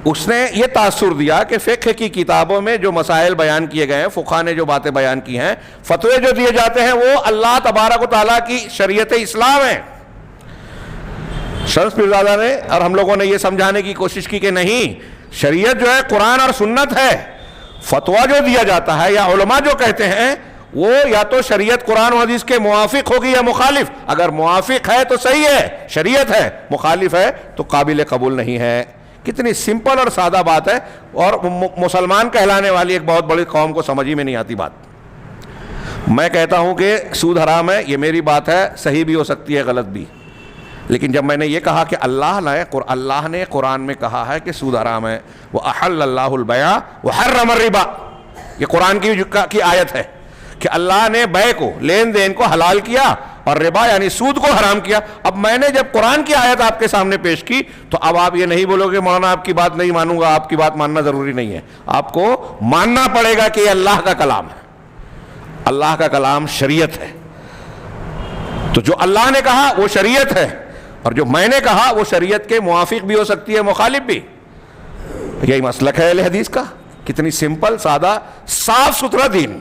اس نے یہ تاثر دیا کہ فقہ کی کتابوں میں جو مسائل بیان کیے گئے ہیں, فقہا نے جو باتیں بیان کی ہیں, فتوے جو دیے جاتے ہیں وہ اللہ تبارک و تعالیٰ کی شریعت اسلام ہے. شمس پیرزادہ نے اور ہم لوگوں نے یہ سمجھانے کی کوشش کی کہ نہیں, شریعت جو ہے قرآن اور سنت ہے. فتویٰ جو دیا جاتا ہے یا علماء جو کہتے ہیں وہ یا تو شریعت قرآن و حدیث کے موافق ہوگی یا مخالف. اگر موافق ہے تو صحیح ہے, شریعت ہے, مخالف ہے تو قابل قبول نہیں ہے. کتنی سمپل اور سادہ بات ہے, اور مسلمان کہلانے والی ایک بہت بڑی قوم کو سمجھ ہی میں نہیں آتی بات. میں کہتا ہوں کہ سود حرام ہے, یہ میری بات ہے, صحیح بھی ہو سکتی ہے غلط بھی. لیکن جب میں نے یہ کہا کہ اللہ نے قرآن میں کہا ہے کہ سود حرام ہے, وَأَحَلَّ اللَّهُ الْبَيْعَ وَحَرَّمَ الرِّبَا, یہ قرآن کی آیت ہے کہ اللہ نے بے کو, لین دین کو حلال کیا اور ربا یعنی سود کو حرام کیا. اب میں نے جب قرآن کی آیت آپ کے سامنے پیش کی تو اب آپ یہ نہیں بولو گے مولانا آپ کی بات نہیں مانوں گا, آپ کی بات ماننا ضروری نہیں ہے. آپ کو ماننا پڑے گا کہ یہ اللہ کا کلام ہے, اللہ کا کلام شریعت ہے. تو جو اللہ نے کہا وہ شریعت ہے, اور جو میں نے کہا وہ شریعت کے موافق بھی ہو سکتی ہے, مخالف بھی. یہی مسلک ہے اہل حدیث کا. کتنی سمپل, سادہ, صاف ستھرا دین.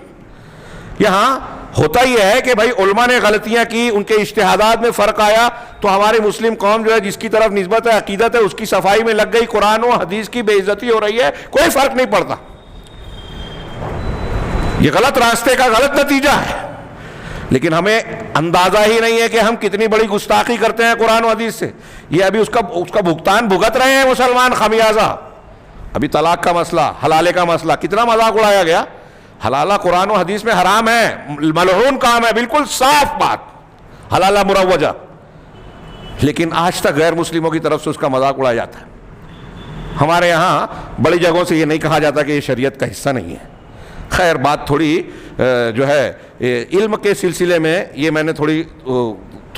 یہاں ہوتا یہ ہے کہ بھائی علماء نے غلطیاں کی, ان کے اجتہادات میں فرق آیا, تو ہماری مسلم قوم جو ہے جس کی طرف نسبت ہے, عقیدت ہے, اس کی صفائی میں لگ گئی, قرآن و حدیث کی بے عزتی ہو رہی ہے, کوئی فرق نہیں پڑتا. یہ غلط راستے کا غلط نتیجہ ہے. لیکن ہمیں اندازہ ہی نہیں ہے کہ ہم کتنی بڑی گستاخی کرتے ہیں قرآن و حدیث سے. یہ ابھی اس کا بھگتان بھگت رہے ہیں مسلمان, خمیازہ. ابھی طلاق کا مسئلہ, حلالے کا مسئلہ, کتنا مذاق اڑایا گیا. حلالہ قرآن و حدیث میں حرام ہے, ملعون کام ہے, بالکل صاف بات, حلالہ مروجہ. لیکن آج تک غیر مسلموں کی طرف سے اس کا مذاق اڑایا جاتا ہے. ہمارے یہاں بڑی جگہوں سے یہ نہیں کہا جاتا کہ یہ شریعت کا حصہ نہیں ہے. خیر بات تھوڑی جو ہے علم کے سلسلے میں یہ میں نے تھوڑی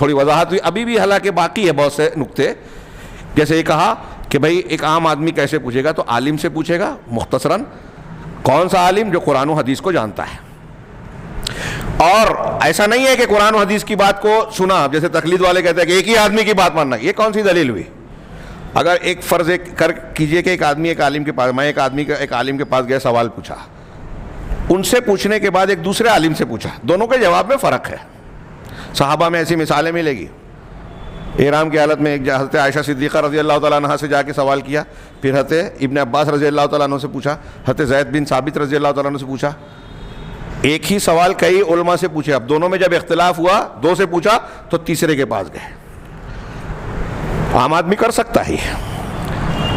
وضاحت ہوئی. ابھی بھی حالانکہ باقی ہے بہت سے نکتے. جیسے یہ کہا کہ بھئی ایک عام آدمی کیسے پوچھے گا, تو عالم سے پوچھے گا مختصراً. کون سا عالم؟ جو قرآن و حدیث کو جانتا ہے. اور ایسا نہیں ہے کہ قرآن و حدیث کی بات کو سنا, جیسے تقلید والے کہتے ہیں کہ ایک ہی آدمی کی بات ماننا. یہ کون سی دلیل ہوئی؟ اگر ایک فرض کیجئے کہ ایک عالم کے پاس, میں ایک عالم کے پاس گیا, سوال پوچھا, ان سے پوچھنے کے بعد ایک دوسرے عالم سے پوچھا, دونوں کے جواب میں فرق ہے. صحابہ میں ایسی مثالیں ملے گی. احرام کی حالت میں ایک حضرت عائشہ صدیقہ رضی اللہ تعالیٰ عنہ سے جا کے سوال کیا, پھر حضرت ابن عباس رضی اللہ تعالیٰ عنہ سے پوچھا, حضرت زید بن ثابت رضی اللہ تعالیٰ عنہ سے پوچھا. ایک ہی سوال کئی علماء سے پوچھے. اب دونوں میں جب اختلاف ہوا, دو سے پوچھا تو تیسرے کے پاس گئے. عام آدمی کر سکتا ہے,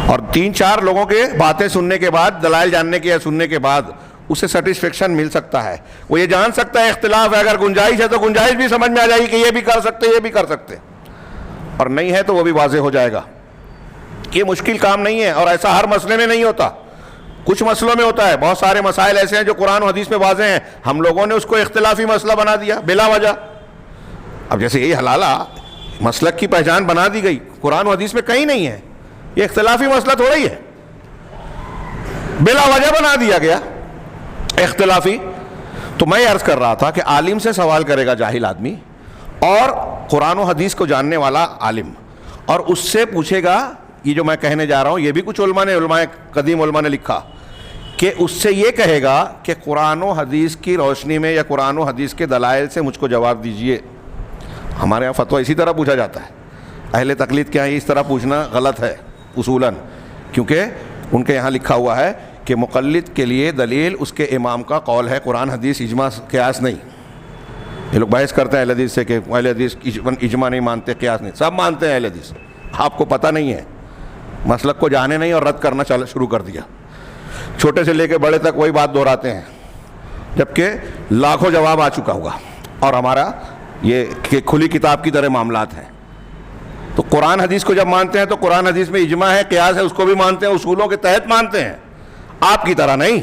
اور 3-4 لوگوں کے باتیں سننے کے بعد, دلائل جاننے کے یا سننے کے بعد اسے سیٹسفیکشن مل سکتا ہے. وہ یہ جان سکتا ہے اختلاف ہے, اگر گنجائش ہے تو گنجائش بھی سمجھ میں آ جائے گی کہ یہ بھی کر سکتے, یہ بھی کر سکتے, اور نہیں ہے تو وہ بھی واضح ہو جائے گا. یہ مشکل کام نہیں ہے, اور ایسا ہر مسئلے میں نہیں ہوتا, کچھ مسئلوں میں ہوتا ہے. بہت سارے مسائل ایسے ہیں جو قرآن و حدیث میں واضح ہیں, ہم لوگوں نے اس کو اختلافی مسئلہ بنا دیا بلا وجہ. اب جیسے یہ حلالہ مسلک کی پہچان بنا دی گئی, قرآن و حدیث میں کہیں نہیں ہے, یہ اختلافی مسئلہ تھوڑا ہی ہے, بلا وجہ بنا دیا گیا اختلافی. تو میں عرض کر رہا تھا کہ عالم سے سوال کرے گا جاہل آدمی, اور قرآن و حدیث کو جاننے والا عالم, اور اس سے پوچھے گا. یہ جو میں کہنے جا رہا ہوں یہ بھی کچھ علماء قدیم علماء نے لکھا کہ اس سے یہ کہے گا کہ قرآن و حدیث کی روشنی میں یا قرآن و حدیث کے دلائل سے مجھ کو جواب دیجئے. ہمارے یہاں فتویٰ اسی طرح پوچھا جاتا ہے. اہل تقلید کے یہاں اس طرح پوچھنا غلط ہے اصولاً، کیونکہ ان کے یہاں لکھا ہوا ہے کہ مقلد کے لیے دلیل اس کے امام کا قول ہے، قرآن حدیث اجماع قیاس نہیں. یہ لوگ بحث کرتے ہیں اہل حدیث سے کہ اہل حدیث اجماع نہیں مانتے، قیاس نہیں. سب مانتے ہیں اہل حدیث، آپ کو پتہ نہیں ہے، مسلک کو جانے نہیں اور رد کرنا شروع کر دیا. چھوٹے سے لے کے بڑے تک وہی بات دہراتے ہیں، جبکہ لاکھوں جواب آ چکا ہوگا. اور ہمارا یہ کہ کھلی کتاب کی طرح معاملات ہیں. تو قرآن حدیث کو جب مانتے ہیں تو قرآن حدیث میں اجماع ہے، قیاس ہے، اس کو بھی مانتے ہیں، اصولوں کے تحت مانتے ہیں. آپ کی طرح نہیں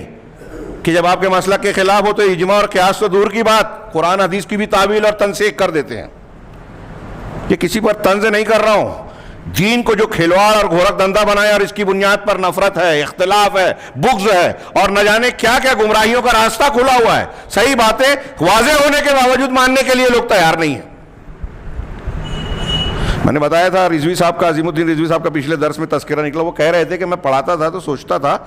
کہ جب آپ کے مسلک کے خلاف ہو تو اجماع اور قیاس تو دور کی بات، قرآن حدیث کی بھی تعویل اور تنسیخ کر دیتے ہیں. یہ کسی پر طنز نہیں کر رہا ہوں. دین کو جو کھلواڑ اور گھورک دندہ بنایا اور اس کی بنیاد پر نفرت ہے، اختلاف ہے، بغض ہے اور نہ جانے کیا کیا گمراہیوں کا راستہ کھلا ہوا ہے، صحیح باتیں واضح ہونے کے باوجود ماننے کے لیے لوگ تیار نہیں ہیں. میں نے بتایا تھا رضوی صاحب کا، عظیم الدین رضوی صاحب کا پچھلے درس میں تذکرہ نکلا. وہ کہہ رہے تھے کہ میں پڑھاتا تھا تو سوچتا تھا،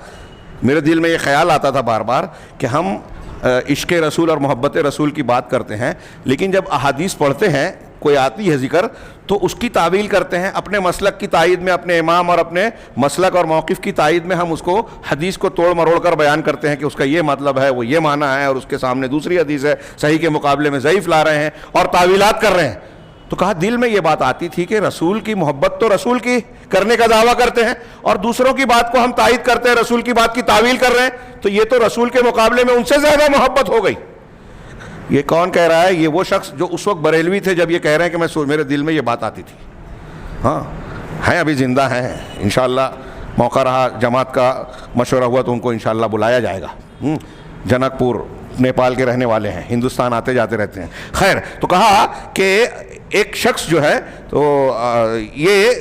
میرے دل میں یہ خیال آتا تھا بار بار کہ ہم عشق رسول اور محبت رسول کی بات کرتے ہیں، لیکن جب احادیث پڑھتے ہیں، کوئی آتی ہے ذکر، تو اس کی تعویل کرتے ہیں اپنے مسلک کی تائید میں، اپنے امام اور اپنے مسلک اور موقف کی تائید میں. ہم اس کو حدیث کو توڑ مروڑ کر بیان کرتے ہیں کہ اس کا یہ مطلب ہے، وہ یہ معنی ہے، اور اس کے سامنے دوسری حدیث ہے صحیح کے مقابلے میں ضعیف لا رہے ہیں اور تعویلات کر رہے ہیں. تو کہا دل میں یہ بات آتی تھی کہ رسول کی محبت تو رسول کی کرنے کا دعویٰ کرتے ہیں اور دوسروں کی بات کو ہم تائید کرتے ہیں، رسول کی بات کی تعویل کر رہے ہیں، تو یہ تو رسول کے مقابلے میں ان سے زیادہ محبت ہو گئی. یہ کون کہہ رہا ہے؟ یہ وہ شخص جو اس وقت بریلوی تھے جب یہ کہہ رہے ہیں کہ میرے دل میں یہ بات آتی تھی. ہاں ہیں، ابھی زندہ ہیں، انشاءاللہ موقع رہا، جماعت کا مشورہ ہوا تو ان کو انشاءاللہ بلایا جائے گا. جنک پور نیپال کے رہنے والے ہیں، ہندوستان آتے جاتے رہتے ہیں. خیر، تو کہا کہ ایک شخص جو ہے تو یہ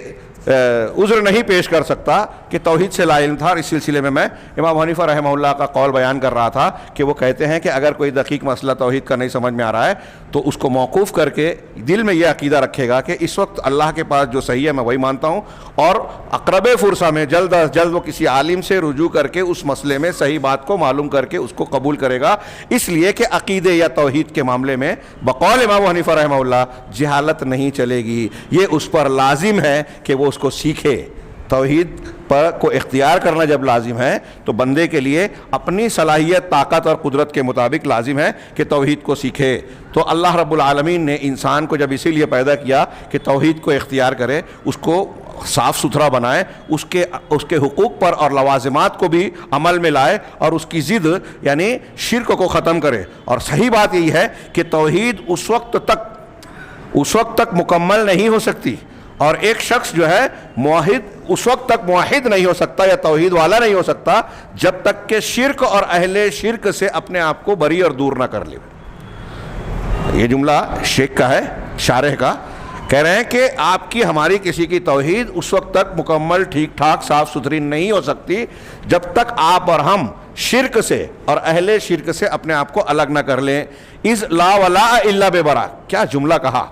عذر نہیں پیش کر سکتا کہ توحید سے لا علم تھا. اور اس سلسلے میں امام حنیفہ رحمہ اللہ کا قول بیان کر رہا تھا کہ وہ کہتے ہیں کہ اگر کوئی دقیق مسئلہ توحید کا نہیں سمجھ میں آ رہا ہے تو اس کو موقوف کر کے دل میں یہ عقیدہ رکھے گا کہ اس وقت اللہ کے پاس جو صحیح ہے میں وہی مانتا ہوں، اور اقرب فرصہ میں جلد از جلد وہ کسی عالم سے رجوع کر کے اس مسئلے میں صحیح بات کو معلوم کر کے اس کو قبول کرے گا. اس لیے کہ عقیدے یا توحید کے معاملے میں بقول امام حنیفہ رحمہ اللہ جہالت نہیں چلے گی. یہ اس پر لازم ہے کہ وہ اس کو سیکھے. توحید پر کو اختیار کرنا جب لازم ہے تو بندے کے لیے اپنی صلاحیت، طاقت اور قدرت کے مطابق لازم ہے کہ توحید کو سیکھے. تو اللہ رب العالمین نے انسان کو جب اسی لیے پیدا کیا کہ توحید کو اختیار کرے، اس کو صاف ستھرا بنائے، اس کے حقوق پر اور لوازمات کو بھی عمل میں لائے اور اس کی ضد یعنی شرک کو ختم کرے. اور صحیح بات یہی ہے کہ توحید اس وقت تک مکمل نہیں ہو سکتی، اور ایک شخص جو ہے موحد اس وقت تک موحد نہیں ہو سکتا یا توحید والا نہیں ہو سکتا جب تک کہ شرک اور اہل شرک سے اپنے آپ کو بری اور دور نہ کر لے. یہ جملہ شیخ کا ہے، شارح کا. کہہ رہے ہیں کہ آپ کی ہماری کسی کی توحید اس وقت تک مکمل ٹھیک ٹھاک صاف ستھری نہیں ہو سکتی جب تک آپ اور ہم شرک سے اور اہل شرک سے اپنے آپ کو الگ نہ کر لیں. اذ لا ولاء الا ببراء، کیا جملہ کہا!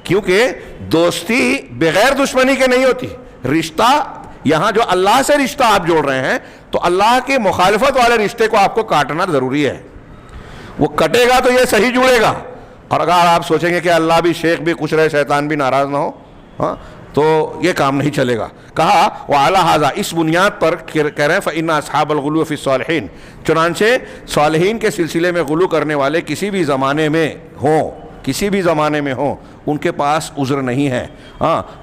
کیونکہ دوستی بغیر دشمنی کے نہیں ہوتی. رشتہ یہاں جو اللہ سے رشتہ آپ جوڑ رہے ہیں تو اللہ کے مخالفت والے رشتے کو آپ کو کاٹنا ضروری ہے. وہ کٹے گا تو یہ صحیح جڑے گا. اور اگر آپ سوچیں گے کہ اللہ بھی شیخ بھی خوش رہے شیطان بھی ناراض نہ ہو، تو یہ کام نہیں چلے گا. کہا وعلی ھذا، اس بنیاد پر کہہ رہے ہیں فإن أصحاب الغلو فی الصالحین، چنانچہ صالحین کے سلسلے میں غلو کرنے والے کسی بھی زمانے میں ہوں ان کے پاس عذر نہیں ہے.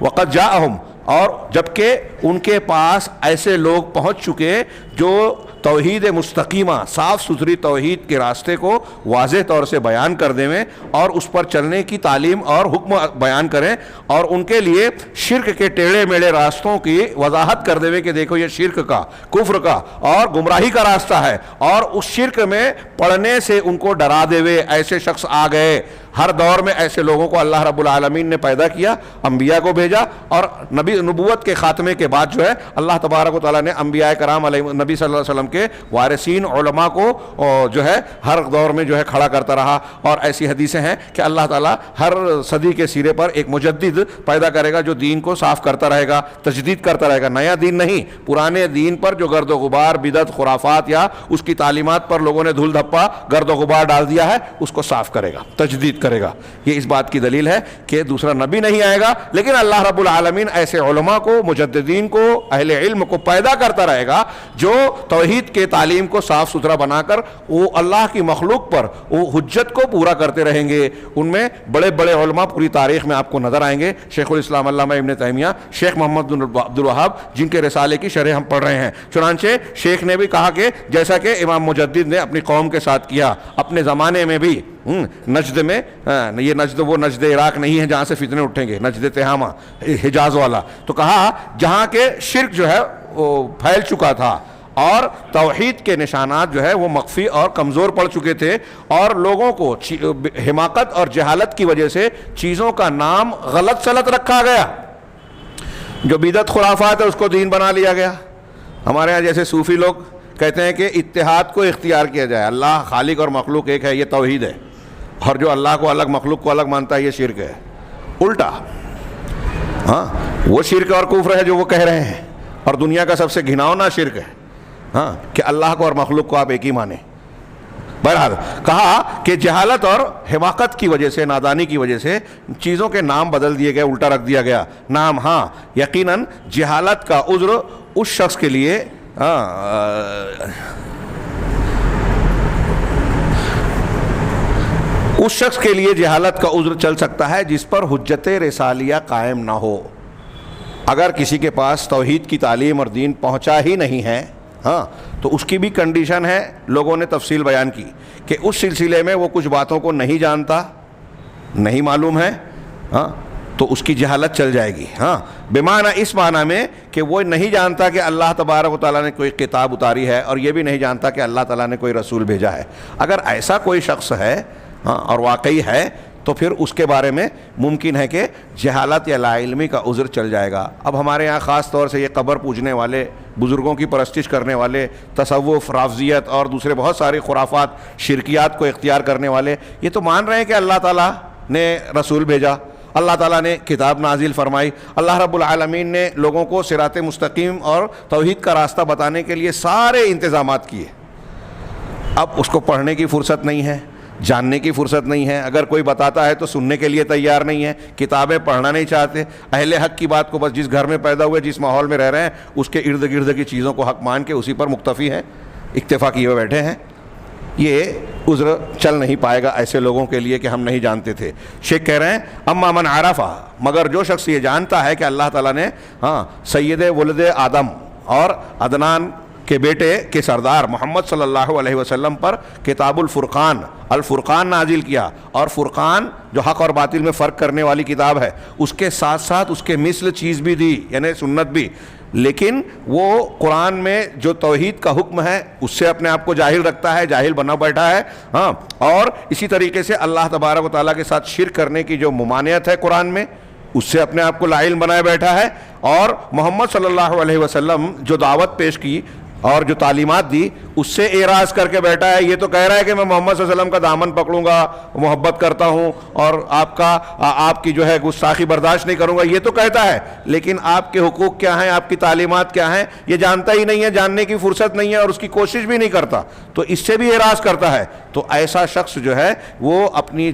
وقد جاءہم، اور جبکہ ان کے پاس ایسے لوگ پہنچ چکے جو توحید مستقیمہ، صاف ستھری توحید کے راستے کو واضح طور سے بیان کر دیں اور اس پر چلنے کی تعلیم اور حکم بیان کریں، اور ان کے لیے شرک کے ٹیڑھے میڑے راستوں کی وضاحت کر دیں کہ دیکھو یہ شرک کا، کفر کا اور گمراہی کا راستہ ہے، اور اس شرک میں پڑنے سے ان کو ڈرا دے. ایسے شخص آ گئے. ہر دور میں ایسے لوگوں کو اللہ رب العالمین نے پیدا کیا، انبیاء کو بھیجا، اور نبوت کے خاتمے کے بعد جو ہے اللہ تبارک و تعالیٰ نے انبیاء کرام علیہ نبی صلی اللہ علیہ وسلم کے وارثین علماء کو جو ہے ہر دور میں جو ہے کھڑا کرتا رہا. اور ایسی حدیثیں ہیں کہ اللہ تعالیٰ ہر صدی کے سرے پر ایک مجدد پیدا کرے گا جو دین کو صاف کرتا رہے گا, تجدید کرتا رہے گا. نیا دین نہیں, پرانے دین پر جو گرد و غبار, بدعت, خرافات یا اس کی تعلیمات پر لوگوں نے دھول دھپا گرد و غبار ڈال دیا ہے, اس کو صاف کرے گا, تجدید کرے گا. یہ اس بات کی دلیل ہے کہ دوسرا نبی نہیں آئے گا, لیکن اللہ رب العالمین ایسے علماء کو, مجددین کو, اہل علم کو پیدا کرتا رہے گا جو توحید کے تعلیم کو صاف ستھرا بنا کر وہ اللہ کی مخلوق پر وہ حجت کو پورا کرتے رہیں گے. ان میں بڑے بڑے علماء پوری تاریخ میں آپ کو نظر آئیں گے. شیخ الاسلام علامہ ابن تیمیہ, شیخ محمد بن عبد الوہاب, جن کے رسالے کی شرح ہم پڑھ رہے ہیں. چنانچہ شیخ نے بھی کہا کہ جیسا کہ امام مجدد نے اپنی قوم کے ساتھ کیا, اپنے زمانے میں بھی نجد میں, یہ نجد وہ نجد عراق نہیں ہے جہاں سے فتنے اٹھیں گے, نجد تہامہ حجاز والا, تو کہا جہاں کے شرک جو ہے وہ پھیل چکا تھا اور توحید کے نشانات جو ہے وہ مخفی اور کمزور پڑ چکے تھے, اور لوگوں کو حماقت اور جہالت کی وجہ سے چیزوں کا نام غلط سلط رکھا گیا. جو بدعت خرافات ہے اس کو دین بنا لیا گیا. ہمارے ہاں جیسے صوفی لوگ کہتے ہیں کہ اتحاد کو اختیار کیا جائے, اللہ خالق اور مخلوق ایک ہے, یہ توحید ہے, اور جو اللہ کو الگ, مخلوق کو الگ مانتا ہے یہ شرک ہے. الٹا, ہاں وہ شرک اور کفر ہے جو وہ کہہ رہے ہیں, اور دنیا کا سب سے گھناؤنا شرک ہے ہاں کہ اللہ کو اور مخلوق کو آپ ایک ہی مانیں. بہرحال کہا کہ جہالت اور حماقت کی وجہ سے, نادانی کی وجہ سے چیزوں کے نام بدل دیے گئے, الٹا رکھ دیا گیا نام. ہاں یقیناً جہالت کا عذر اس شخص کے لیے جہالت کا عذر چل سکتا ہے جس پر حجت رسالیہ قائم نہ ہو. اگر کسی کے پاس توحید کی تعلیم اور دین پہنچا ہی نہیں ہے ہاں تو اس کی بھی کنڈیشن ہے. لوگوں نے تفصیل بیان کی کہ اس سلسلے میں وہ کچھ باتوں کو نہیں جانتا, نہیں معلوم ہے ہاں, تو اس کی جہالت چل جائے گی. ہاں بمعنی اس معنی میں کہ وہ نہیں جانتا کہ اللہ تبارک و تعالیٰ نے کوئی کتاب اتاری ہے, اور یہ بھی نہیں جانتا کہ اللہ تعالیٰ نے کوئی رسول بھیجا ہے. اگر ایسا کوئی شخص ہے ہاں اور واقعی ہے تو پھر اس کے بارے میں ممکن ہے کہ جہالت یا لا علمی کا عذر چل جائے گا. اب ہمارے یہاں خاص طور سے یہ قبر پوجنے والے, بزرگوں کی پرستش کرنے والے, تصوف, رافضیت اور دوسرے بہت سارے خرافات, شرکیات کو اختیار کرنے والے, یہ تو مان رہے ہیں کہ اللہ تعالیٰ نے رسول بھیجا, اللہ تعالیٰ نے کتاب نازل فرمائی, اللہ رب العالمین نے لوگوں کو صراط مستقیم اور توحید کا راستہ بتانے کے لیے سارے انتظامات کیے. اب اس کو پڑھنے کی فرصت نہیں ہے, جاننے کی فرصت نہیں ہے, اگر کوئی بتاتا ہے تو سننے کے لیے تیار نہیں ہے, کتابیں پڑھنا نہیں چاہتے. اہل حق کی بات کو بس جس گھر میں پیدا ہوئے, جس ماحول میں رہ رہے ہیں, اس کے ارد گرد کی چیزوں کو حق مان کے اسی پر مکتفی ہیں, اکتفا کیے ہوئے بیٹھے ہیں. یہ عذر چل نہیں پائے گا ایسے لوگوں کے لیے کہ ہم نہیں جانتے تھے. شیخ کہہ رہے ہیں اما من عرفہ, مگر جو شخص یہ جانتا ہے کہ اللہ تعالیٰ نے ہاں سید ولد آدم اور عدنان کے بیٹے کے سردار محمد صلی اللہ علیہ وسلم پر کتاب الفرقان نازل کیا, اور فرقان جو حق اور باطل میں فرق کرنے والی کتاب ہے, اس کے ساتھ ساتھ اس کے مثل چیز بھی دی, یعنی سنت بھی. لیکن وہ قرآن میں جو توحید کا حکم ہے اس سے اپنے آپ کو جاہل رکھتا ہے, جاہل بنا بیٹھا ہے ہاں, اور اسی طریقے سے اللہ تبارک و تعالیٰ کے ساتھ شرک کرنے کی جو ممانعت ہے قرآن میں, اس سے اپنے آپ کو لا علم بنائے بیٹھا ہے. اور محمد صلی اللہ علیہ وسلم جو دعوت پیش کی اور جو تعلیمات دی اس سے اعراض کر کے بیٹھا ہے. یہ تو کہہ رہا ہے کہ میں محمد صلی اللہ علیہ وسلم کا دامن پکڑوں گا, محبت کرتا ہوں, اور آپ کی جو ہے گستاخی برداشت نہیں کروں گا, یہ تو کہتا ہے, لیکن آپ کے حقوق کیا ہیں, آپ کی تعلیمات کیا ہیں, یہ جانتا ہی نہیں ہے, جاننے کی فرصت نہیں ہے, اور اس کی کوشش بھی نہیں کرتا, تو اس سے بھی اعراض کرتا ہے. تو ایسا شخص جو ہے وہ اپنی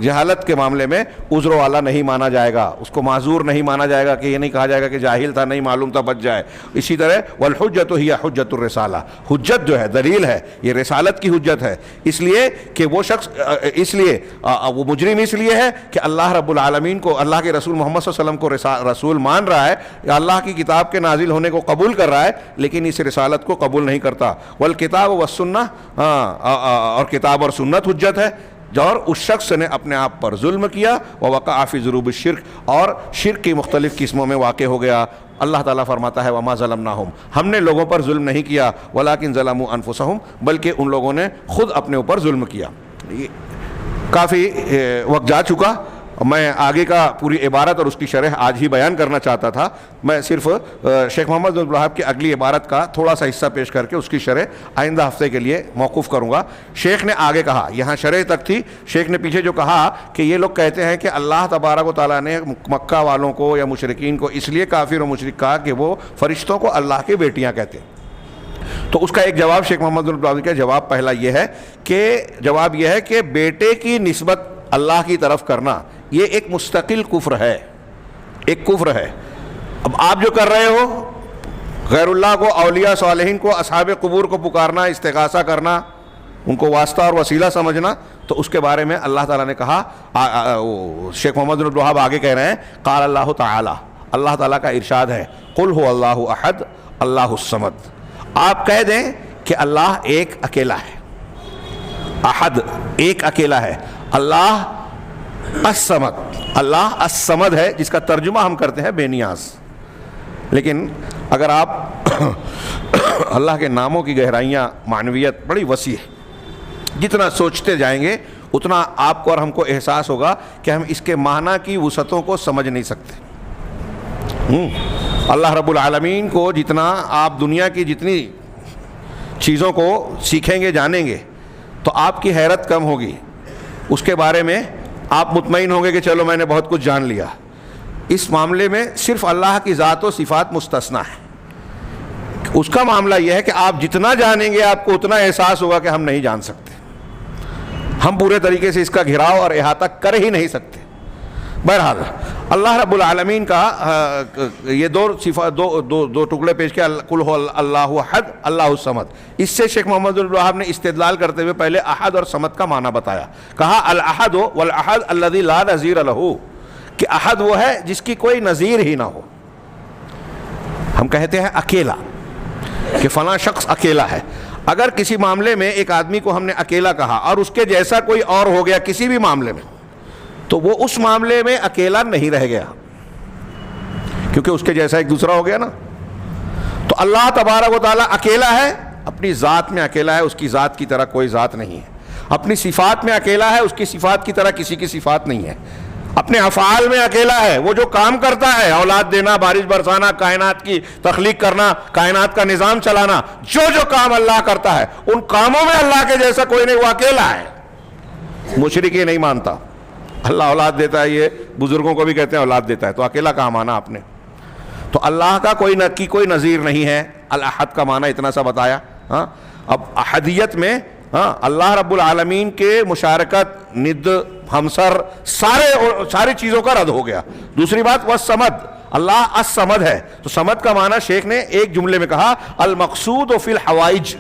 جہالت کے معاملے میں عذر والا نہیں مانا جائے گا, اس کو معذور نہیں مانا جائے گا, کہ یہ نہیں کہا جائے گا کہ جاہل تھا, نہیں معلوم تھا, بچ جائے. اسی طرح والحجت ہی حجت الرسالہ, حجت جو ہے دلیل ہے, یہ رسالت کی حجت ہے. اس لیے کہ وہ شخص, اس لیے وہ مجرم اس لیے ہے کہ اللہ رب العالمین کو, اللہ کے رسول محمد صلی اللہ علیہ وسلم کو رسول مان رہا ہے, اللہ کی کتاب کے نازل ہونے کو قبول کر رہا ہے, لیکن اس رسالت کو قبول نہیں کرتا. والکتاب والسنہ, اور کتاب اور سنت حجت ہے. اور اس شخص نے اپنے آپ پر ظلم کیا, ووقع فی ذنوب الشرک, اور شرک کی مختلف قسموں میں واقع ہو گیا. اللہ تعالیٰ فرماتا ہے وما ظلمناہم, ہم نے لوگوں پر ظلم نہیں کیا, ولکن ظلموا انفسہم, بلکہ ان لوگوں نے خود اپنے اوپر ظلم کیا. کافی وقت جا چکا, میں آگے کا پوری عبارت اور اس کی شرح آج ہی بیان کرنا چاہتا تھا، میں صرف شیخ محمد بن عبدالوہاب کی اگلی عبارت کا تھوڑا سا حصہ پیش کر کے اس کی شرح آئندہ ہفتے کے لیے موقوف کروں گا۔ شیخ نے آگے کہا، یہاں شرح تک تھی، شیخ نے پیچھے جو کہا کہ یہ لوگ کہتے ہیں کہ اللہ تبارک و تعالیٰ نے مکہ والوں کو یا مشرکین کو اس لیے کافر و مشرک کہا کہ وہ فرشتوں کو اللہ کی بیٹیاں کہتے ہیں۔ تو اس کا ایک جواب شیخ محمد بن عبدالوہاب کا جواب پہلا یہ ہے کہ بیٹے کی نسبت اللہ کی طرف کرنا یہ ایک مستقل کفر ہے، ایک کفر ہے۔ اب آپ جو کر رہے ہو غیر اللہ کو، اولیاء صالحین کو، اصحاب قبور کو پکارنا، استغاثہ کرنا، ان کو واسطہ اور وسیلہ سمجھنا، تو اس کے بارے میں اللہ تعالیٰ نے کہا، شیخ محمد بن عبدالوہاب آگے کہہ رہے ہیں، قال اللہ تعالیٰ، اللہ تعالیٰ کا ارشاد ہے، قل هو اللہ احد اللہ الصمد، آپ کہہ دیں کہ اللہ ایک اکیلا ہے، احد ایک اکیلا ہے، اللہ الصمد، اللہ الصمد ہے، جس کا ترجمہ ہم کرتے ہیں بے نیاز۔ لیکن اگر آپ اللہ کے ناموں کی گہرائیاں، معنویت بڑی وسیع ہے، جتنا سوچتے جائیں گے اتنا آپ کو اور ہم کو احساس ہوگا کہ ہم اس کے معنی کی وسعتوں کو سمجھ نہیں سکتے۔ اللہ رب العالمین کو جتنا آپ دنیا کی جتنی چیزوں کو سیکھیں گے، جانیں گے، تو آپ کی حیرت کم ہوگی، اس کے بارے میں آپ مطمئن ہوں گے کہ چلو میں نے بہت کچھ جان لیا۔ اس معاملے میں صرف اللہ کی ذات و صفات مستثنیٰ ہے۔ اس کا معاملہ یہ ہے کہ آپ جتنا جانیں گے آپ کو اتنا احساس ہوگا کہ ہم نہیں جان سکتے، ہم پورے طریقے سے اس کا گھیراؤ اور احاطہ کر ہی نہیں سکتے۔ بہرحال اللہ رب العالمین کا یہ دو ٹکڑے پیش کیا، قل هو اللہ احد اللہ الصمد۔ اس سے شیخ محمد بن عبدالوہاب نے استدلال کرتے ہوئے پہلے احد اور صمد کا معنی بتایا، کہا الاحد والاحد الذی لا نظیر لہ، کہ احد وہ ہے جس کی کوئی نظیر ہی نہ ہو۔ ہم کہتے ہیں اکیلا، کہ فلاں شخص اکیلا ہے۔ اگر کسی معاملے میں ایک آدمی کو ہم نے اکیلا کہا اور اس کے جیسا کوئی اور ہو گیا کسی بھی معاملے میں، تو وہ اس معاملے میں اکیلا نہیں رہ گیا، کیونکہ اس کے جیسا ایک دوسرا ہو گیا نا۔ تو اللہ تبارک و تعالیٰ اکیلا ہے، اپنی ذات میں اکیلا ہے، اس کی ذات کی طرح کوئی ذات نہیں ہے۔ اپنی صفات میں اکیلا ہے، اس کی صفات کی طرح کسی کی صفات نہیں ہے۔ اپنے افعال میں اکیلا ہے، وہ جو کام کرتا ہے، اولاد دینا، بارش برسانا، کائنات کی تخلیق کرنا، کائنات کا نظام چلانا، جو جو کام اللہ کرتا ہے ان کاموں میں اللہ کے جیسا کوئی نہیں، وہ اکیلا ہے۔ مشرک یہ نہیں مانتا اللہ اولاد دیتا ہے، یہ بزرگوں کو بھی کہتے ہیں اولاد دیتا ہے، تو اکیلا کہاں مانا آپ نے؟ تو اللہ کا کوئی نظیر نہیں ہے۔ الاحد کا معنی اتنا سا بتایا۔ اب احدیت میں اللہ رب العالمین کے مشارکت، ند، ہمسر، ساری چیزوں کا رد ہو گیا۔ دوسری بات والصمد، اللہ الصمد ہے، تو صمد کا معنی شیخ نے ایک جملے میں کہا، المقصود فی الحوائج،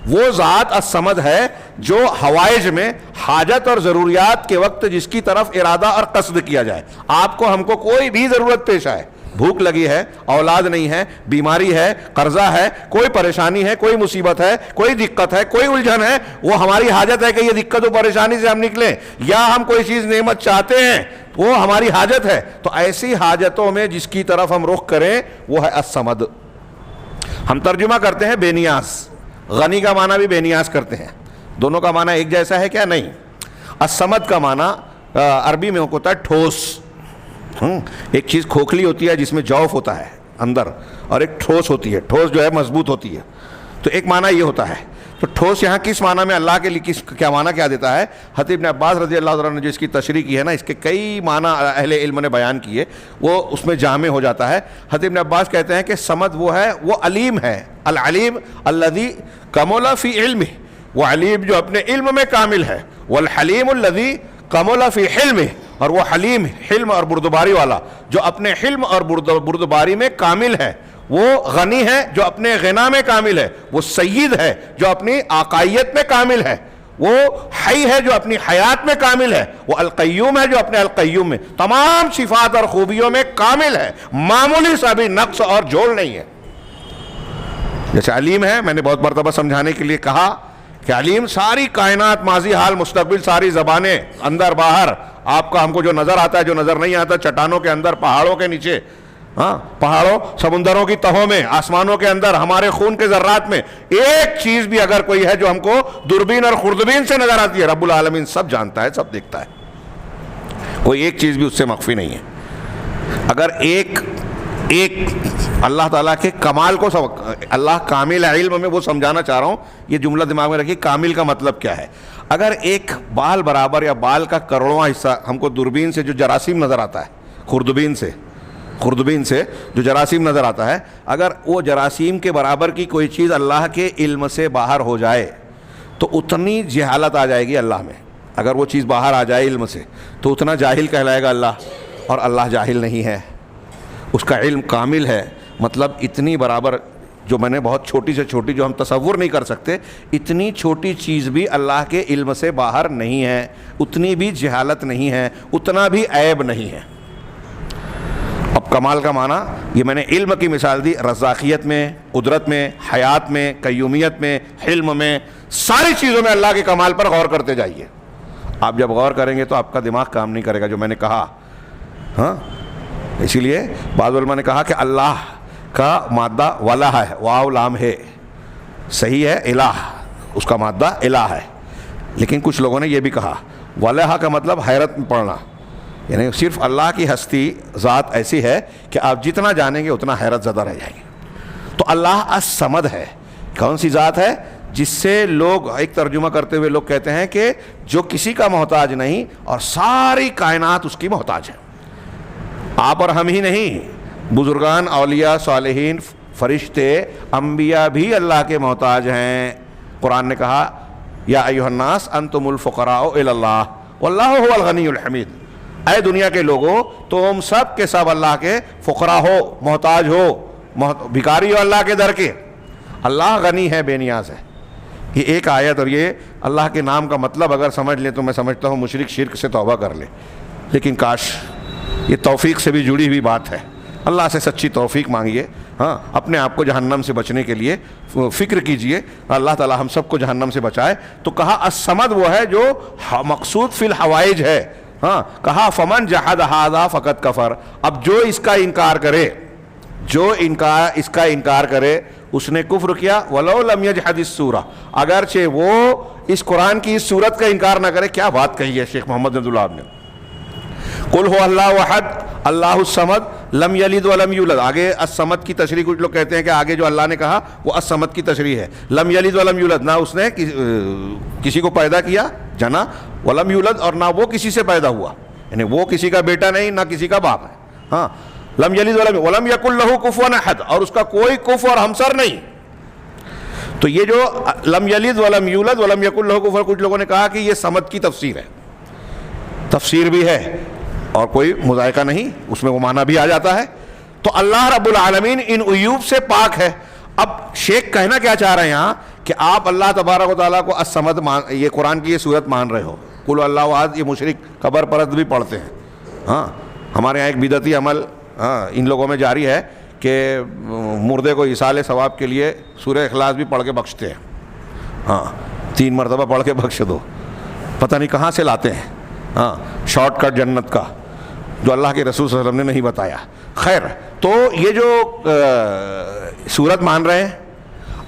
وہ ذات الصمد ہے جو حوائج میں، حاجت اور ضروریات کے وقت جس کی طرف ارادہ اور قصد کیا جائے۔ آپ کو ہم کو کوئی بھی ضرورت پیش آئے، بھوک لگی ہے، اولاد نہیں ہے، بیماری ہے، قرضہ ہے، کوئی پریشانی ہے، کوئی مصیبت ہے، کوئی دقت ہے، کوئی الجھن ہے، وہ ہماری حاجت ہے کہ یہ دقت و پریشانی سے ہم نکلیں، یا ہم کوئی چیز نعمت چاہتے ہیں وہ ہماری حاجت ہے، تو ایسی حاجتوں میں جس کی طرف ہم رخ کریں وہ ہے الصمد۔ ہم ترجمہ کرتے ہیں بے نیاز، غنی کا معنی بھی بے نیاز کرتے ہیں، دونوں کا معنی ایک جیسا ہے کیا؟ نہیں۔ الصمد کا معنی عربی میں ہوتا ہے ٹھوس۔ ایک چیز کھوکھلی ہوتی ہے جس میں جوف ہوتا ہے اندر، اور ایک ٹھوس ہوتی ہے، ٹھوس جو ہے مضبوط ہوتی ہے، تو ایک معنی یہ ہوتا ہے۔ تو ٹھوس یہاں کس معنی میں اللہ کے لیے کیا معنی کیا دیتا ہے؟ حضرت ابن عباس رضی اللہ عنہ نے جو اس کی تشریح کی ہے نا، اس کے کئی معنی اہل علم نے بیان کیے، وہ اس میں جامع ہو جاتا ہے۔ حضرت ابن عباس کہتے ہیں کہ صمد وہ ہے، وہ علیم ہے، العلیم الذی کمل فی علمہ، وہ علیم جو اپنے علم میں کامل ہے، والحلیم الذی کمل فی حلمہ، اور وہ حلیم، حلم اور بردباری والا جو اپنے حلم اور بردباری میں کامل ہے، وہ غنی ہے جو اپنے غنا میں کامل ہے، وہ سید ہے جو اپنی آقائیت میں کامل ہے، وہ حی ہے جو اپنی حیات میں کامل ہے، وہ القیوم ہے جو اپنے القیوم میں تمام صفات اور خوبیوں میں کامل ہے، معمولی سا بھی نقص اور جوڑ نہیں ہے۔ جیسے علیم ہے، میں نے بہت مرتبہ سمجھانے کے لیے کہا کہ علیم ساری کائنات، ماضی، حال، مستقبل، ساری زبانیں، اندر باہر، آپ کا ہم کو جو نظر آتا ہے، جو نظر نہیں آتا، چٹانوں کے اندر، پہاڑوں کے نیچے، پہاڑوں، سمندروں کی تہوں میں، آسمانوں کے اندر، ہمارے خون کے ذرات میں، ایک چیز بھی اگر کوئی ہے جو ہم کو دوربین اور خوردبین سے نظر آتی ہے، رب العالمین سب جانتا ہے، سب دیکھتا ہے۔ کوئی ایک چیز بھی اس سے مخفی نہیں ہے. اگر ایک اللہ تعالیٰ کے کمال کو اللہ کامل علم میں وہ سمجھانا چاہ رہا ہوں, یہ جملہ دماغ میں رکھیے, کامل کا مطلب کیا ہے. اگر ایک بال برابر یا بال کا کروڑواں حصہ ہم کو دوربین سے جو جراثیم نظر آتا ہے, خوردبین سے جو جراثیم نظر آتا ہے, اگر وہ جراثیم کے برابر کی کوئی چیز اللہ کے علم سے باہر ہو جائے تو اتنی جہالت آ جائے گی اللہ میں. اگر وہ چیز باہر آ جائے علم سے تو اتنا جاہل کہلائے گا اللہ, اور اللہ جاہل نہیں ہے, اس کا علم کامل ہے. مطلب اتنی برابر, جو میں نے بہت چھوٹی سے چھوٹی, جو ہم تصور نہیں کر سکتے, اتنی چھوٹی چیز بھی اللہ کے علم سے باہر نہیں ہے, اتنی بھی جہالت نہیں ہے, اتنا بھی عیب نہیں ہے. اب کمال کا معنی یہ میں نے علم کی مثال دی, رزاقیت میں, قدرت میں, حیات میں, قیومیت میں, حلم میں, ساری چیزوں میں اللہ کے کمال پر غور کرتے جائیے. آپ جب غور کریں گے تو آپ کا دماغ کام نہیں کرے گا, جو میں نے کہا. ہاں, اسی لیے بعض علماء نے کہا کہ اللہ کا مادہ والہ ہے, واو لام ہے, صحیح ہے, الہ, اس کا مادہ الہ ہے. لیکن کچھ لوگوں نے یہ بھی کہا والہ کا مطلب حیرت میں پڑنا, یعنی صرف اللہ کی ہستی ذات ایسی ہے کہ آپ جتنا جانیں گے اتنا حیرت زدہ رہ جائیں گے. تو اللہ الصمد ہے. کون سی ذات ہے؟ جس سے لوگ ایک ترجمہ کرتے ہوئے لوگ کہتے ہیں کہ جو کسی کا محتاج نہیں اور ساری کائنات اس کی محتاج ہے. آپ اور ہم ہی نہیں, بزرگان, اولیاء, صالحین, فرشتے, انبیاء بھی اللہ کے محتاج ہیں. قرآن نے کہا یا ایھا الناس انتم الفقراء الی اللہ واللہ هو الغنی الحمید. اے دنیا کے لوگوں, تم سب کے سب اللہ کے فقراء ہو, محتاج ہو, بھکاری ہو اللہ کے در کے. اللہ غنی ہے, بے نیاز ہے. یہ ایک آیت, اور یہ اللہ کے نام کا مطلب اگر سمجھ لیں تو میں سمجھتا ہوں مشرک شرک سے توبہ کر لے. لیکن کاش یہ توفیق سے بھی جڑی ہوئی بات ہے. اللہ سے سچی توفیق مانگیے. ہاں, اپنے آپ کو جہنم سے بچنے کے لیے فکر کیجئے, اللہ تعالی ہم سب کو جہنم سے بچائے. تو کہا الصمد وہ ہے جو مقصود فی الحوائج ہے. ہاں, کہا فمن جحد ھذا فقد کفر. اب جو اس کا انکار کرے, اس کا انکار کرے, اس نے کفر کیا. ولو لم یجحد السورہ, اگرچہ وہ اس قرآن کی اس صورت کا انکار نہ کرے. کیا بات کہی ہے شیخ محمد عبد اللہ نے. قل هو اللہ احد اللہ الصمد لم یلد ولم یولد. آگے الصمد کی تشریح کچھ لوگ کہتے ہیں کہ آگے جو اللہ نے کہا وہ الصمد کی تشریح ہے. لم یلد ولم یولد, نہ اس نے کسی کو پیدا کیا جنا, ولم یولد, اور نہ وہ کسی سے پیدا ہوا, یعنی وہ کسی کا بیٹا نہیں, نہ کسی کا باپ ہے. ہاں, لم یلد ولم یکن لہ کفوا احد, اور اس کا کوئی کفو اور ہمسر نہیں. تو یہ جو لم یلد ولم یولد ولم یکن لہ کفوا, کچھ لوگوں نے کہا کہ یہ صمد کی تفسیر ہے. تفسیر بھی ہے اور کوئی مذائقہ نہیں, اس میں وہ معنی بھی آ جاتا ہے. تو اللہ رب العالمین ان عیوب سے پاک ہے. اب شیخ کہنا کیا چاہ رہے ہیں یہاں کہ آپ اللہ تبارک و تعالیٰ کو الصمد یہ قرآن کی یہ صورت مان رہے ہو. قل اللہ احد, یہ مشرک قبر پرست بھی پڑھتے ہیں. ہاں, ہمارے یہاں ایک بدعتی عمل ان لوگوں میں جاری ہے کہ مردے کو ایصال ثواب کے لیے سورہ اخلاص بھی پڑھ کے بخشتے ہیں. ہاں, 3 مرتبہ پڑھ کے بخش دو. پتہ نہیں کہاں سے لاتے ہیں. ہاں, شارٹ کٹ جنت کا, جو اللہ کے رسول صلی اللہ علیہ وسلم نے نہیں بتایا. خیر, تو یہ جو سورت مان رہے ہیں,